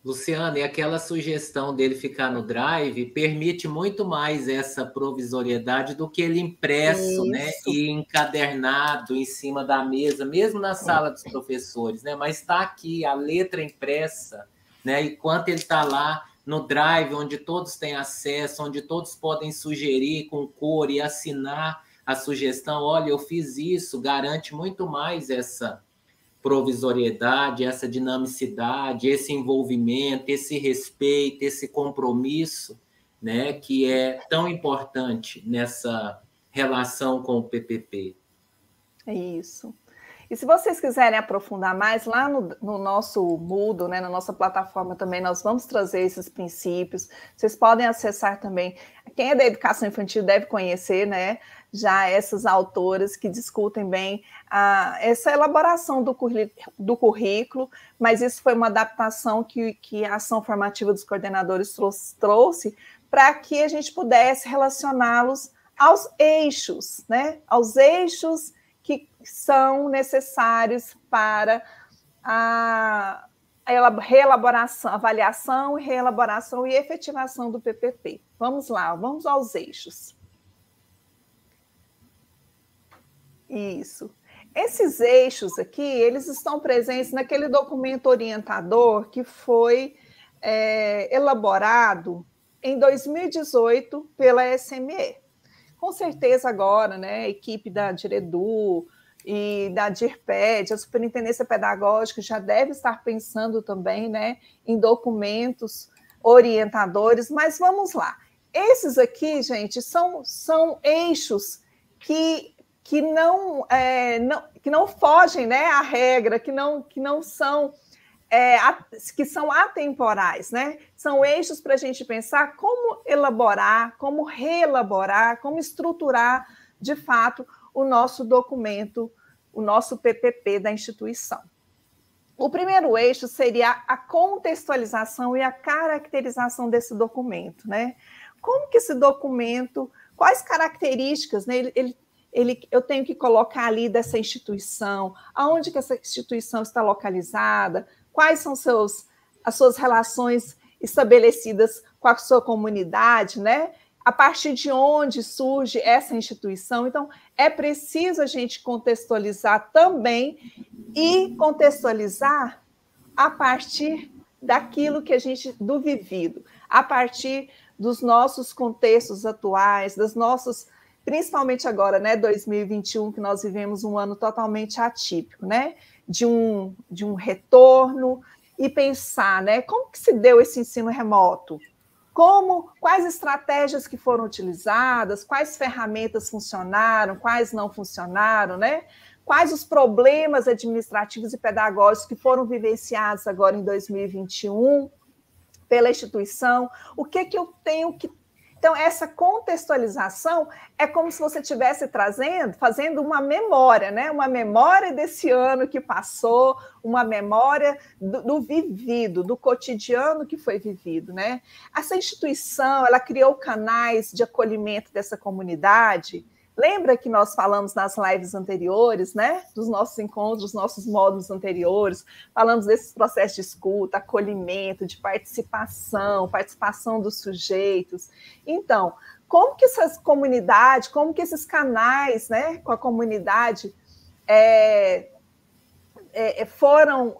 Luciana, e aquela sugestão dele ficar no Drive permite muito mais essa provisoriedade do que ele impresso, né, e encadernado em cima da mesa, mesmo na sala dos professores, né? Mas está aqui a letra impressa, né? Enquanto ele está lá no Drive, onde todos têm acesso, onde todos podem sugerir com cor e assinar a sugestão, olha, eu fiz isso, garante muito mais essa provisoriedade, essa dinamicidade, esse envolvimento, esse respeito, esse compromisso, né, que é tão importante nessa relação com o PPP. É isso. E se vocês quiserem aprofundar mais, lá no nosso Moodle, né, na nossa plataforma também, nós vamos trazer esses princípios. Vocês podem acessar também. Quem é da educação infantil deve conhecer, né, já essas autoras que discutem bem essa elaboração do currículo, mas isso foi uma adaptação que a ação formativa dos coordenadores trouxe para que a gente pudesse relacioná-los aos eixos, né, aos eixos que são necessários para a reelaboração, avaliação, reelaboração e efetivação do PPP. Vamos lá, vamos aos eixos. Isso. Esses eixos aqui, eles estão presentes naquele documento orientador que foi elaborado em 2018 pela SME. Com certeza agora, né, a equipe da Diredu e da DIRPED, a Superintendência Pedagógica, já deve estar pensando também, né, em documentos orientadores, mas vamos lá. Esses aqui, gente, são eixos que não fogem, né, à regra, que são atemporais, né? São eixos para a gente pensar como elaborar, como reelaborar, como estruturar, de fato, o nosso documento, o nosso PPP da instituição. O primeiro eixo seria a contextualização e a caracterização desse documento, né? Como que esse documento, quais características, né, eu tenho que colocar ali dessa instituição, aonde que essa instituição está localizada, quais são as suas relações estabelecidas com a sua comunidade, né? A partir de onde surge essa instituição. Então, é preciso a gente contextualizar também e contextualizar a partir daquilo que do vivido, a partir dos nossos contextos atuais, principalmente agora, né, 2021, que nós vivemos um ano totalmente atípico, né? De um retorno e pensar, né, como que se deu esse ensino remoto? Quais estratégias que foram utilizadas, quais ferramentas funcionaram, quais não funcionaram, né? Quais os problemas administrativos e pedagógicos que foram vivenciados agora em 2021 pela instituição? O que eu tenho que... Então, essa contextualização é como se você estivesse fazendo uma memória, né? Uma memória desse ano que passou, uma memória do vivido, do cotidiano que foi vivido, né? Essa instituição, ela criou canais de acolhimento dessa comunidade. Lembra que nós falamos nas lives anteriores, né? Dos nossos encontros, dos nossos módulos anteriores, falamos desses processos de escuta, acolhimento, de participação dos sujeitos. Então, como que essas comunidades, como que esses canais, né, com a comunidade foram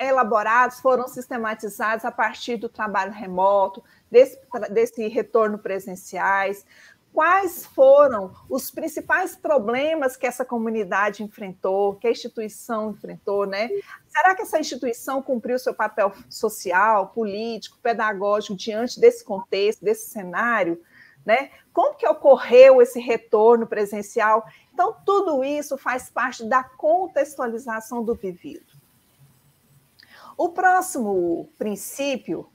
elaborados, foram sistematizados a partir do trabalho remoto, desse retorno presenciais? Quais foram os principais problemas que essa comunidade enfrentou, que a instituição enfrentou, né? Será que essa instituição cumpriu seu papel social, político, pedagógico diante desse contexto, desse cenário, né? Como que ocorreu esse retorno presencial? Então, tudo isso faz parte da contextualização do vivido. O próximo princípio,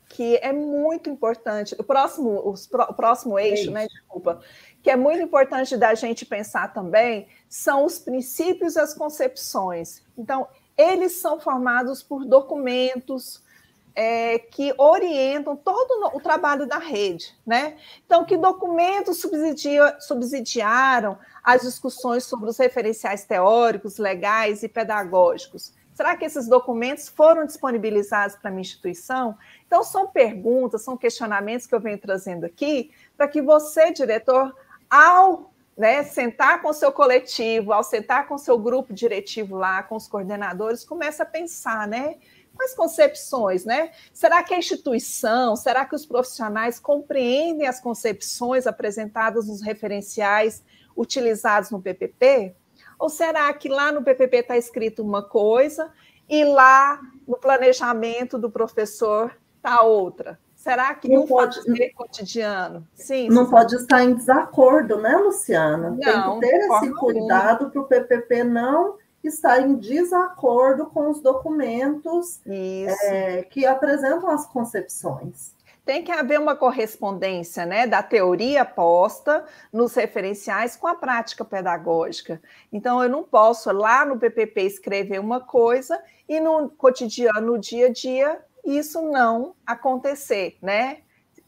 que é muito importante, o próximo eixo, né, desculpa, que é muito importante da gente pensar também, são os princípios e as concepções. Então, eles são formados por documentos que orientam todo o trabalho da rede, né? Então, que documentos subsidiaram as discussões sobre os referenciais teóricos, legais e pedagógicos? Será que esses documentos foram disponibilizados para a minha instituição? Então, são perguntas, são questionamentos que eu venho trazendo aqui para que você, diretor, ao sentar com o seu coletivo, ao sentar com o seu grupo diretivo lá, com os coordenadores, comece a pensar, né? Quais concepções, né? Será que a instituição, será que os profissionais compreendem as concepções apresentadas nos referenciais utilizados no PPP? Ou será que lá no PPP está escrito uma coisa e lá no planejamento do professor está outra? Será que não pode ser cotidiano? Sim, não pode estar em desacordo, né, Luciana? Não, tem que ter esse cuidado para o PPP não estar em desacordo com os documentos que apresentam as concepções. Tem que haver uma correspondência, né, da teoria posta nos referenciais com a prática pedagógica. Então, eu não posso lá no PPP escrever uma coisa e no cotidiano, no dia a dia, isso não acontecer, né?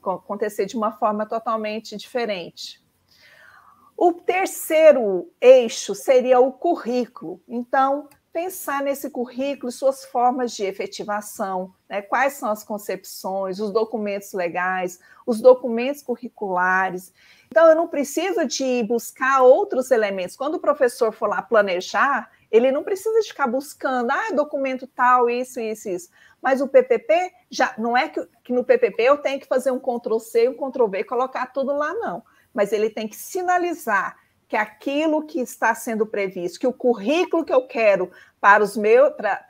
Acontecer de uma forma totalmente diferente. O terceiro eixo seria o currículo. Então, pensar nesse currículo e suas formas de efetivação, né? Quais são as concepções, os documentos legais, os documentos curriculares. Então, eu não preciso de buscar outros elementos. Quando o professor for lá planejar, ele não precisa de ficar buscando, documento tal, isso. Mas o PPP, já não é que no PPP eu tenho que fazer um Ctrl+C, um Ctrl+V e colocar tudo lá, não. Mas ele tem que sinalizar que aquilo que está sendo previsto, que o currículo que eu quero para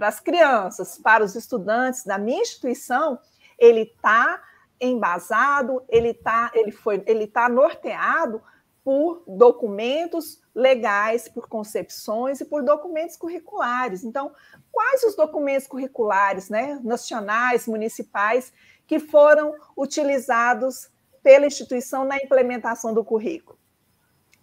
as crianças, para os estudantes da minha instituição, ele está embasado, ele está norteado por documentos legais, por concepções e por documentos curriculares. Então, quais os documentos curriculares, né, nacionais, municipais, que foram utilizados pela instituição na implementação do currículo?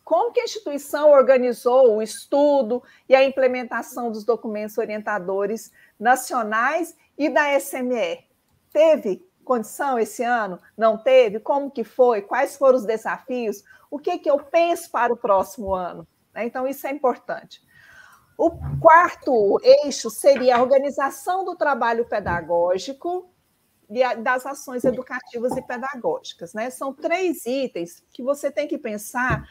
Como que a instituição organizou o estudo e a implementação dos documentos orientadores nacionais e da SME? Teve condição esse ano? Não teve? Como que foi? Quais foram os desafios? O que eu penso para o próximo ano? Então, isso é importante. O quarto eixo seria a organização do trabalho pedagógico e das ações educativas e pedagógicas, né? São 3 itens que você tem que pensar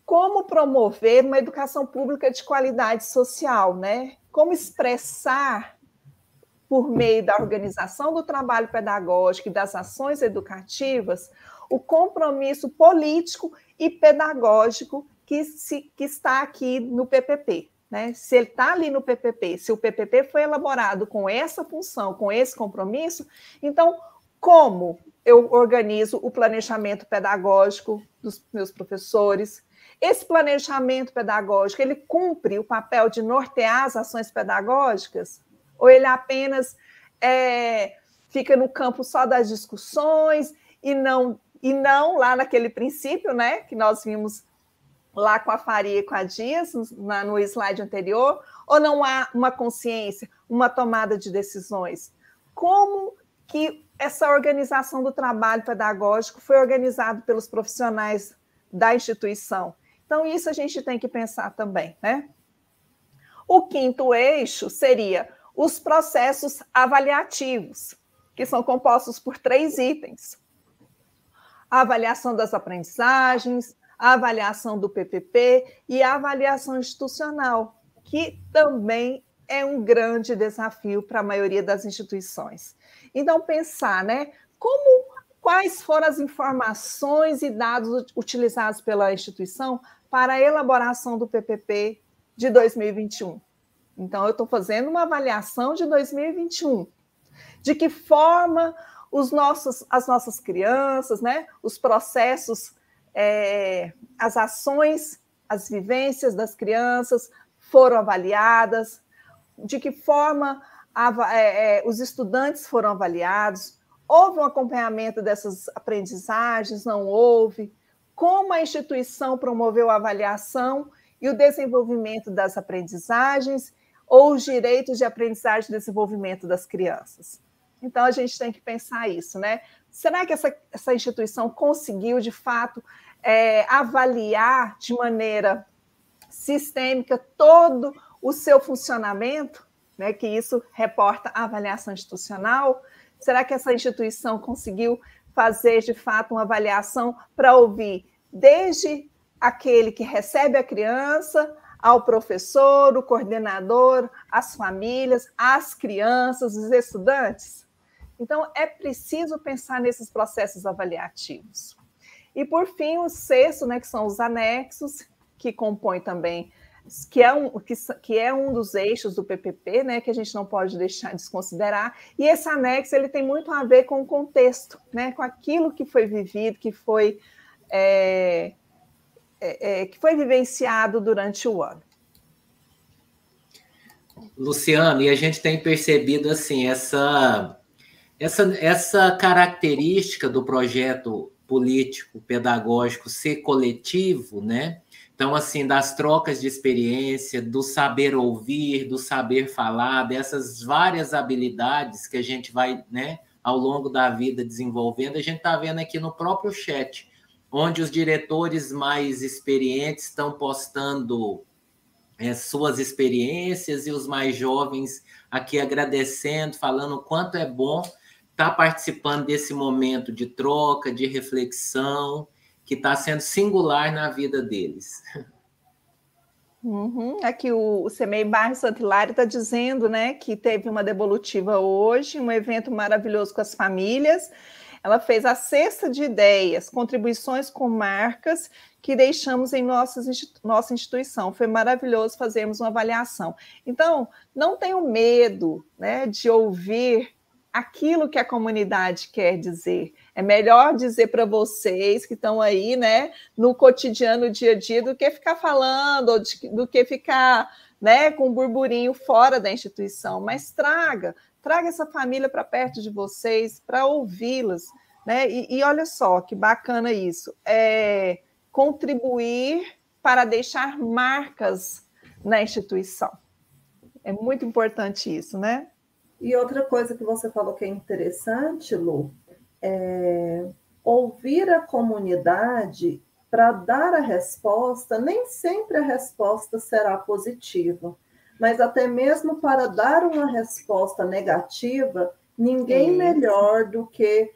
como promover uma educação pública de qualidade social, né? Como expressar, por meio da organização do trabalho pedagógico e das ações educativas, o compromisso político e pedagógico que está aqui no PPP. Né? Se ele está ali no PPP, se o PPP foi elaborado com essa função, com esse compromisso, então, como eu organizo o planejamento pedagógico dos meus professores? Esse planejamento pedagógico, ele cumpre o papel de nortear as ações pedagógicas? Ou ele apenas fica no campo só das discussões e não lá naquele princípio, né, que nós vimos lá com a Faria e com a Dias, no slide anterior, ou não há uma consciência, uma tomada de decisões? Como que essa organização do trabalho pedagógico foi organizado pelos profissionais da instituição? Então, isso a gente tem que pensar também, né? O quinto eixo seria os processos avaliativos, que são compostos por 3 itens. A avaliação das aprendizagens, a avaliação do PPP e a avaliação institucional, que também é um grande desafio para a maioria das instituições. Então, pensar, né, quais foram as informações e dados utilizados pela instituição para a elaboração do PPP de 2021. Então, eu estou fazendo uma avaliação de 2021. De que forma as nossas crianças, né, os processos, as ações, as vivências das crianças foram avaliadas, de que forma os estudantes foram avaliados, houve um acompanhamento dessas aprendizagens, não houve, como a instituição promoveu a avaliação e o desenvolvimento das aprendizagens ou os direitos de aprendizagem e desenvolvimento das crianças. Então, a gente tem que pensar isso, né? Será que essa instituição conseguiu, de fato, avaliar de maneira sistêmica todo o seu funcionamento, né? Que isso reporta a avaliação institucional? Será que essa instituição conseguiu fazer, de fato, uma avaliação para ouvir desde aquele que recebe a criança ao professor, o coordenador, as famílias, as crianças, os estudantes? Então, é preciso pensar nesses processos avaliativos. E, por fim, o sexto, né, que são os anexos, que compõem também, que é um dos eixos do PPP, né, que a gente não pode deixar de desconsiderar. E esse anexo ele tem muito a ver com o contexto, né, com aquilo que foi vivido, que foi vivenciado durante o ano. Luciano, e a gente tem percebido assim essa característica do projeto político pedagógico ser coletivo, né? Então, assim, das trocas de experiência, do saber ouvir, do saber falar, dessas várias habilidades que a gente vai, né, ao longo da vida desenvolvendo, a gente está vendo aqui no próprio chat, onde os diretores mais experientes estão postando suas experiências e os mais jovens aqui agradecendo, falando o quanto é bom estar participando desse momento de troca, de reflexão, que está sendo singular na vida deles. Aqui o CEMEI Bairro Santo Hilário está dizendo, né, que teve uma devolutiva hoje, um evento maravilhoso com as famílias. Ela fez a cesta de ideias, contribuições com marcas que deixamos em nossa instituição. Foi maravilhoso fazermos uma avaliação. Então, não tenham medo, né, de ouvir aquilo que a comunidade quer dizer. É melhor dizer para vocês que estão aí, né, no cotidiano, dia a dia, do que ficar falando, do que ficar, né, com um burburinho fora da instituição. Mas traga essa família para perto de vocês, para ouvi-las, né? E olha só que bacana isso. Contribuir para deixar marcas na instituição. É muito importante isso, né? E outra coisa que você falou que é interessante, Lu, ouvir a comunidade para dar a resposta. Nem sempre a resposta será positiva, mas até mesmo para dar uma resposta negativa, ninguém melhor do que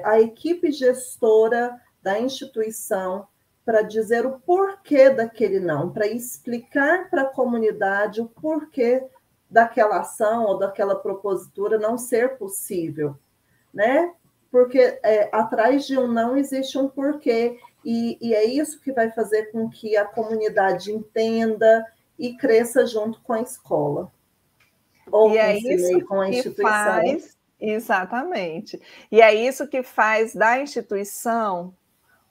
a equipe gestora da instituição para dizer o porquê daquele não, para explicar para a comunidade o porquê daquela ação ou daquela propositura não ser possível, né? Porque atrás de um não existe um porquê, e é isso que vai fazer com que a comunidade entenda e cresça junto com a escola. Ou com a instituição. Exatamente. E é isso que faz da instituição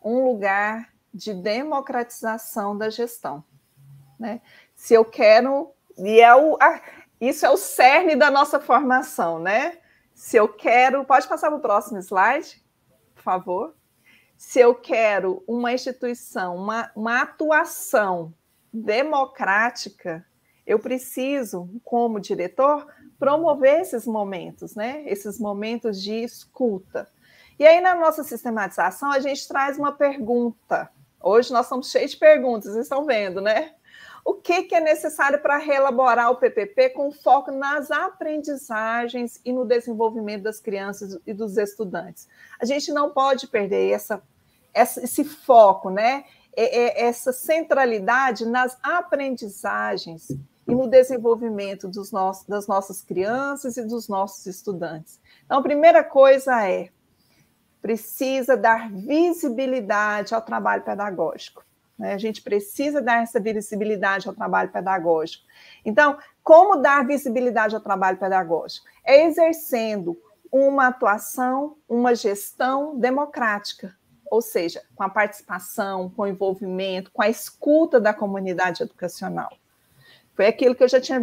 um lugar de democratização da gestão, né? Se eu quero... Isso é o cerne da nossa formação, né? Se eu quero... Pode passar para o próximo slide, por favor. Se eu quero uma instituição, uma atuação democrática, eu preciso, como diretor, promover esses momentos, né? Esses momentos de escuta. E aí, na nossa sistematização, a gente traz uma pergunta. Hoje nós estamos cheios de perguntas, vocês estão vendo, né? O que é necessário para reelaborar o PPP com foco nas aprendizagens e no desenvolvimento das crianças e dos estudantes? A gente não pode perder esse foco, né? Essa centralidade nas aprendizagens e no desenvolvimento das nossas crianças e dos nossos estudantes. Então, a primeira coisa precisa dar visibilidade ao trabalho pedagógico. A gente precisa dar essa visibilidade ao trabalho pedagógico. Então, como dar visibilidade ao trabalho pedagógico? É exercendo uma atuação, uma gestão democrática, ou seja, com a participação, com o envolvimento, com a escuta da comunidade educacional. Foi aquilo que eu já tinha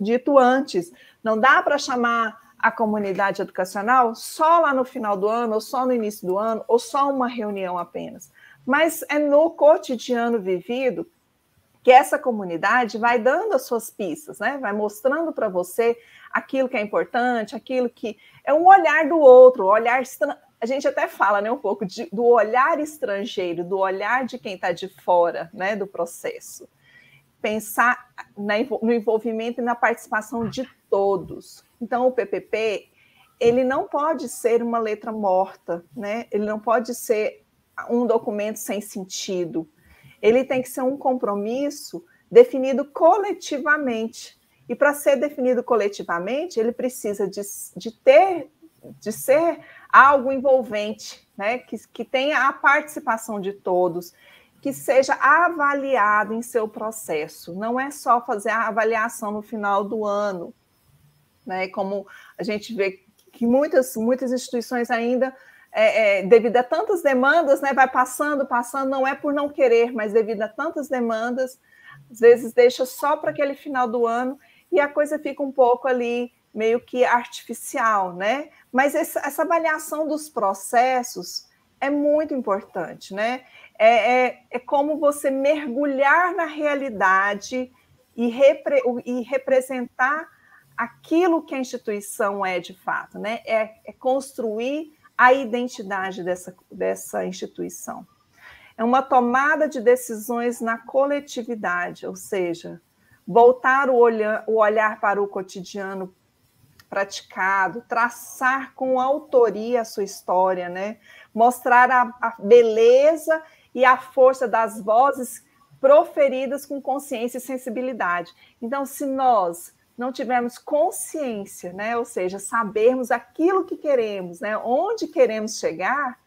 dito antes. Não dá para chamar a comunidade educacional só lá no final do ano, ou só no início do ano, ou só uma reunião apenas. Mas é no cotidiano vivido que essa comunidade vai dando as suas pistas, né? Vai mostrando para você aquilo que é importante, aquilo que é um olhar do outro, a gente até fala, né, um pouco do olhar estrangeiro, do olhar de quem está de fora, né, do processo. Pensar no envolvimento e na participação de todos. Então, o PPP, ele não pode ser uma letra morta, né? Ele não pode ser um documento sem sentido. Ele tem que ser um compromisso definido coletivamente. E para ser definido coletivamente, ele precisa de ser algo envolvente, né? Que tenha a participação de todos, que seja avaliado em seu processo. Não é só fazer a avaliação no final do ano, né? Como a gente vê que muitas instituições ainda, devido a tantas demandas, né, vai passando, não é por não querer, mas devido a tantas demandas, às vezes deixa só para aquele final do ano e a coisa fica um pouco ali meio que artificial, né? Mas essa avaliação dos processos é muito importante, né? É como você mergulhar na realidade e representar aquilo que a instituição é de fato, né? É construir a identidade dessa instituição. É uma tomada de decisões na coletividade, ou seja, voltar o olhar para o cotidiano praticado, traçar com autoria a sua história, né? Mostrar a beleza e a força das vozes proferidas com consciência e sensibilidade. Então, se nós não tivermos consciência, né? Ou seja, sabermos aquilo que queremos, né? Onde queremos chegar,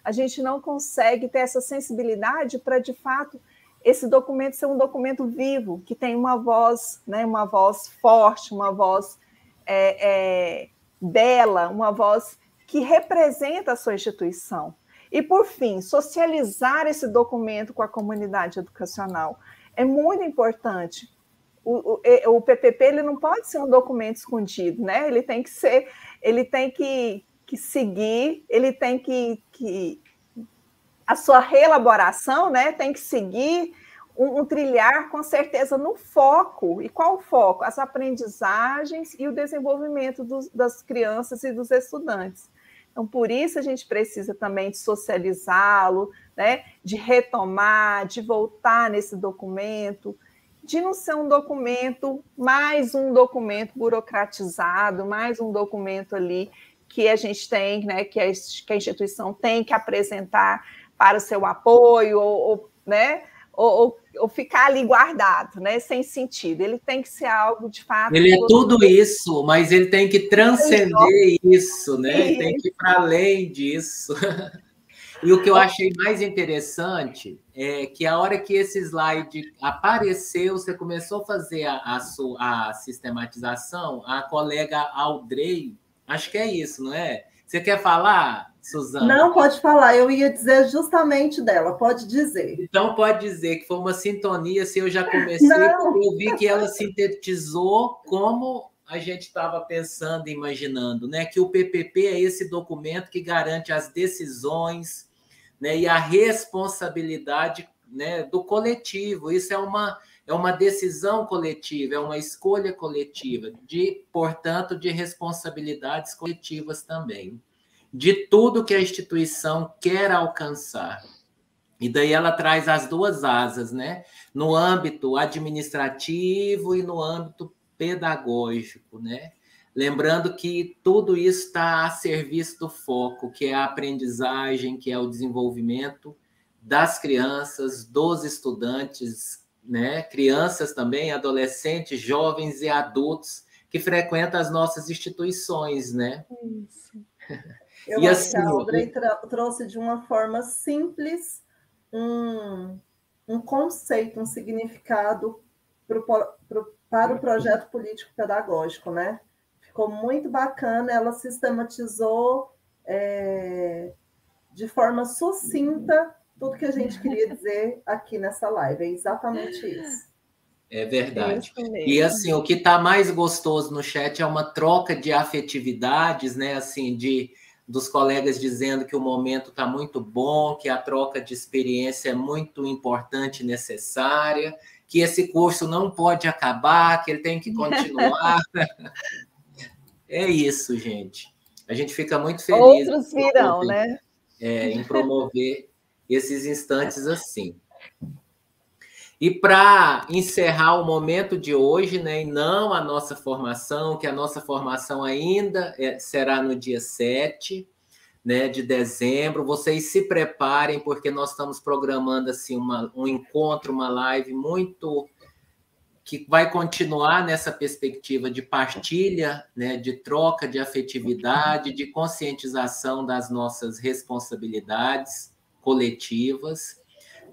a gente não consegue ter essa sensibilidade para, de fato, esse documento ser um documento vivo, que tem uma voz, né? Uma voz forte, uma voz bela, uma voz que representa a sua instituição. E, por fim, socializar esse documento com a comunidade educacional é muito importante. O PPP ele não pode ser um documento escondido, né? Ele tem que seguir, ele tem que a sua reelaboração, né? Tem que seguir um trilhar com certeza no foco. E qual o foco? As aprendizagens e o desenvolvimento das crianças e dos estudantes. Então, por isso a gente precisa também de socializá-lo, né? De retomar, de voltar nesse documento, de não ser mais um documento burocratizado, mais um documento ali que a gente tem, né, que a instituição tem que apresentar para o seu apoio, né, ou ficar ali guardado, né, sem sentido. Ele tem que ser algo, de fato... Ele é tudo isso, mas ele tem que transcender isso, né? Ele tem que ir para além disso. E o que eu achei mais interessante é que a hora que esse slide apareceu, você começou a fazer a sistematização, a colega Audrey, acho que é isso, não é? Você quer falar, Suzana? Não, pode falar, eu ia dizer justamente dela, pode dizer. Então pode dizer que foi uma sintonia, se eu já comecei, porque eu vi que ela sintetizou como a gente estava pensando e imaginando, né? Que o PPP é esse documento que garante as decisões, né, e a responsabilidade, né, do coletivo. Isso é uma decisão coletiva, é uma escolha coletiva, portanto, de responsabilidades coletivas também, de tudo que a instituição quer alcançar. E daí ela traz as duas asas, né? No âmbito administrativo e no âmbito pedagógico, né? Lembrando que tudo isso está a serviço do foco, que é a aprendizagem, que é o desenvolvimento das crianças, dos estudantes, né? Crianças também, adolescentes, jovens e adultos que frequentam as nossas instituições, né? Isso. Eu acho assim, que a Audrey trouxe de uma forma simples um conceito, um significado para o projeto político-pedagógico, né? Ficou muito bacana, ela sistematizou de forma sucinta tudo que a gente queria dizer aqui nessa live. É exatamente isso. É verdade. E assim, o que está mais gostoso no chat é uma troca de afetividades, né? Assim, dos colegas dizendo que o momento está muito bom, que a troca de experiência é muito importante e necessária, que esse curso não pode acabar, que ele tem que continuar. É isso, gente. A gente fica muito feliz. Outros virão, né? Em promover esses instantes assim. E para encerrar o momento de hoje, né, e não a nossa formação, que a nossa formação ainda será no dia 7, né, de dezembro, vocês se preparem, porque nós estamos programando assim, um encontro, uma live muito que vai continuar nessa perspectiva de partilha, né, de troca de afetividade, de conscientização das nossas responsabilidades coletivas,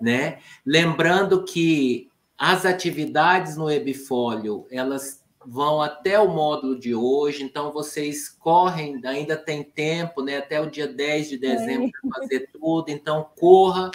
né? Lembrando que as atividades no Webfólio, elas vão até o módulo de hoje, então vocês correm, ainda tem tempo, né, até o dia 10 de dezembro para fazer tudo, então corra,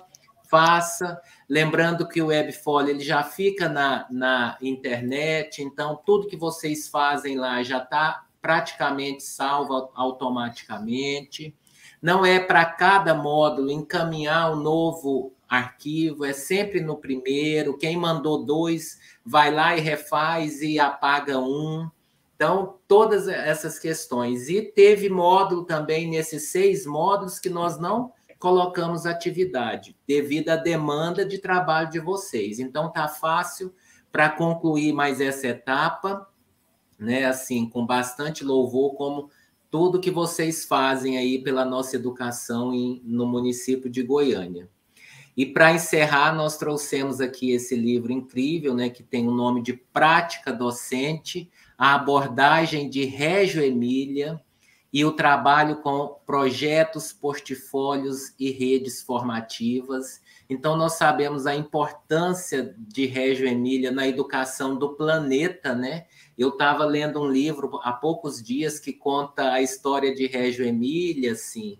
faça. Lembrando que o Webfólio ele já fica na internet, então tudo que vocês fazem lá já está praticamente salvo automaticamente. Não é para cada módulo encaminhar um novo arquivo, é sempre no primeiro. Quem mandou 2 vai lá e refaz e apaga um. Então, todas essas questões. E teve módulo também, nesses 6 módulos, que nós não colocamos atividade, devido à demanda de trabalho de vocês. Então, tá fácil para concluir mais essa etapa, né? Assim, com bastante louvor, como tudo que vocês fazem aí pela nossa educação no município de Goiânia. E para encerrar, nós trouxemos aqui esse livro incrível, né, que tem o nome de Prática Docente, a abordagem de Régio Emília e o trabalho com projetos, portfólios e redes formativas. Então, nós sabemos a importância de Régio Emília na educação do planeta, né? Eu estava lendo um livro há poucos dias que conta a história de Régio Emília, assim,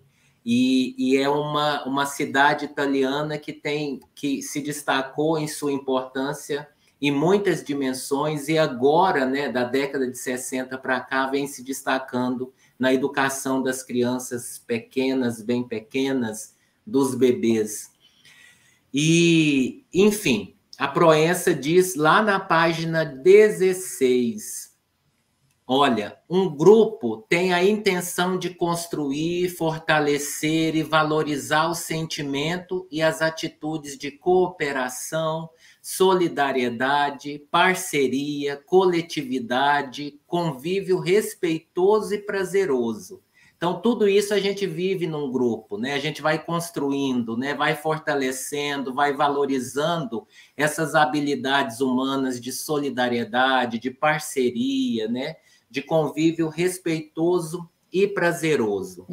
e é uma cidade italiana que se destacou em sua importância em muitas dimensões, e agora, né, da década de 60 para cá, vem se destacando na educação das crianças pequenas, bem pequenas, dos bebês. E, enfim, a Proença diz lá na página 16, olha, um grupo tem a intenção de construir, fortalecer e valorizar o sentimento e as atitudes de cooperação, solidariedade, parceria, coletividade, convívio respeitoso e prazeroso. Então, tudo isso a gente vive num grupo, né? A gente vai construindo, né? Vai fortalecendo, vai valorizando essas habilidades humanas de solidariedade, de parceria, né? De convívio respeitoso e prazeroso.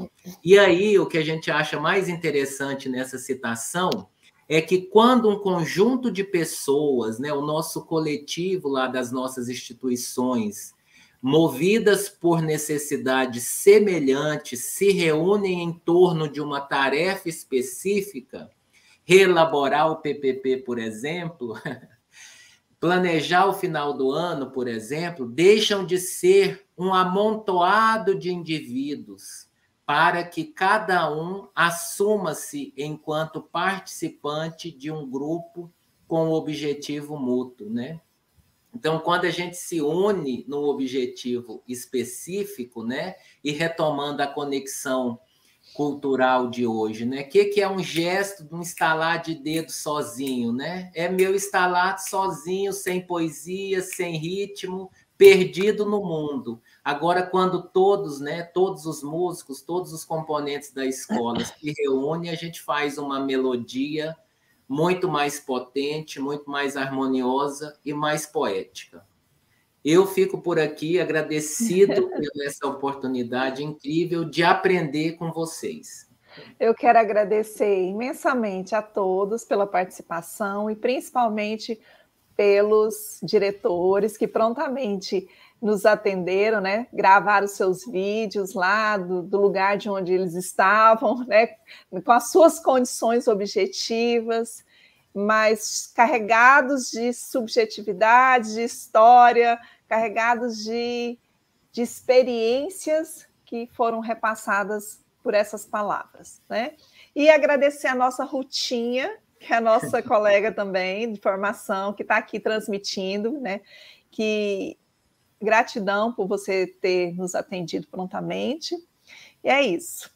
E aí, o que a gente acha mais interessante nessa citação é que quando um conjunto de pessoas, né, o nosso coletivo lá das nossas instituições, movidas por necessidades semelhantes, se reúnem em torno de uma tarefa específica, reelaborar o PPP, por exemplo, planejar o final do ano, por exemplo, deixam de ser um amontoado de indivíduos para que cada um assuma-se enquanto participante de um grupo com objetivo mútuo, né? Então, quando a gente se une num objetivo específico, né, e retomando a conexão cultural de hoje, né? O que é um gesto de um estalar de dedo sozinho, né? É meu estalar sozinho, sem poesia, sem ritmo, perdido no mundo. Agora, quando todos, né, todos os músicos, todos os componentes da escola se reúnem, a gente faz uma melodia muito mais potente, muito mais harmoniosa e mais poética. Eu fico por aqui agradecido por essa oportunidade incrível de aprender com vocês. Eu quero agradecer imensamente a todos pela participação e principalmente pelos diretores que prontamente nos atenderam, né? Gravaram seus vídeos lá do lugar de onde eles estavam, né? Com as suas condições objetivas, mas carregados de subjetividade, de história, carregados de experiências que foram repassadas por essas palavras, né? E agradecer a nossa Rutinha, que é a nossa colega também de formação, que está aqui transmitindo, né? Que gratidão por você ter nos atendido prontamente. E é isso.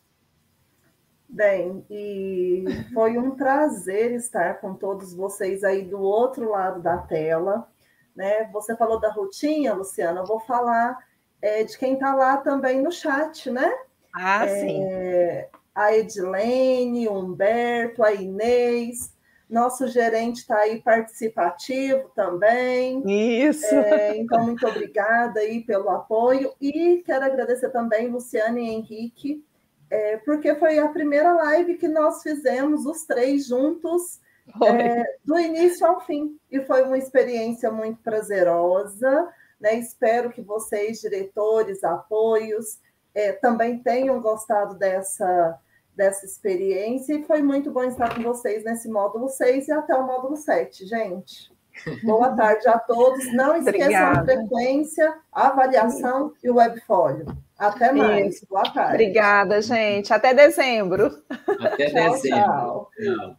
Bem, e foi um prazer estar com todos vocês aí do outro lado da tela, né? Você falou da Rutinha, Luciana, eu vou falar de quem está lá também no chat, né? Sim. A Edilene, o Humberto, a Inês, Nosso gerente está aí participativo também. Isso. Então, muito obrigada aí pelo apoio. E quero agradecer também Luciane e Henrique, porque foi a primeira live que nós fizemos, os três juntos, do início ao fim. E foi uma experiência muito prazerosa, né? Espero que vocês, diretores, apoios, também tenham gostado dessa experiência, e foi muito bom estar com vocês nesse módulo 6 e até o módulo 7, gente. Boa tarde a todos. Não esqueçam a frequência, a avaliação e o webfólio. Até mais. Isso. Boa tarde. Obrigada, gente. Até dezembro. Até dezembro. Tchau.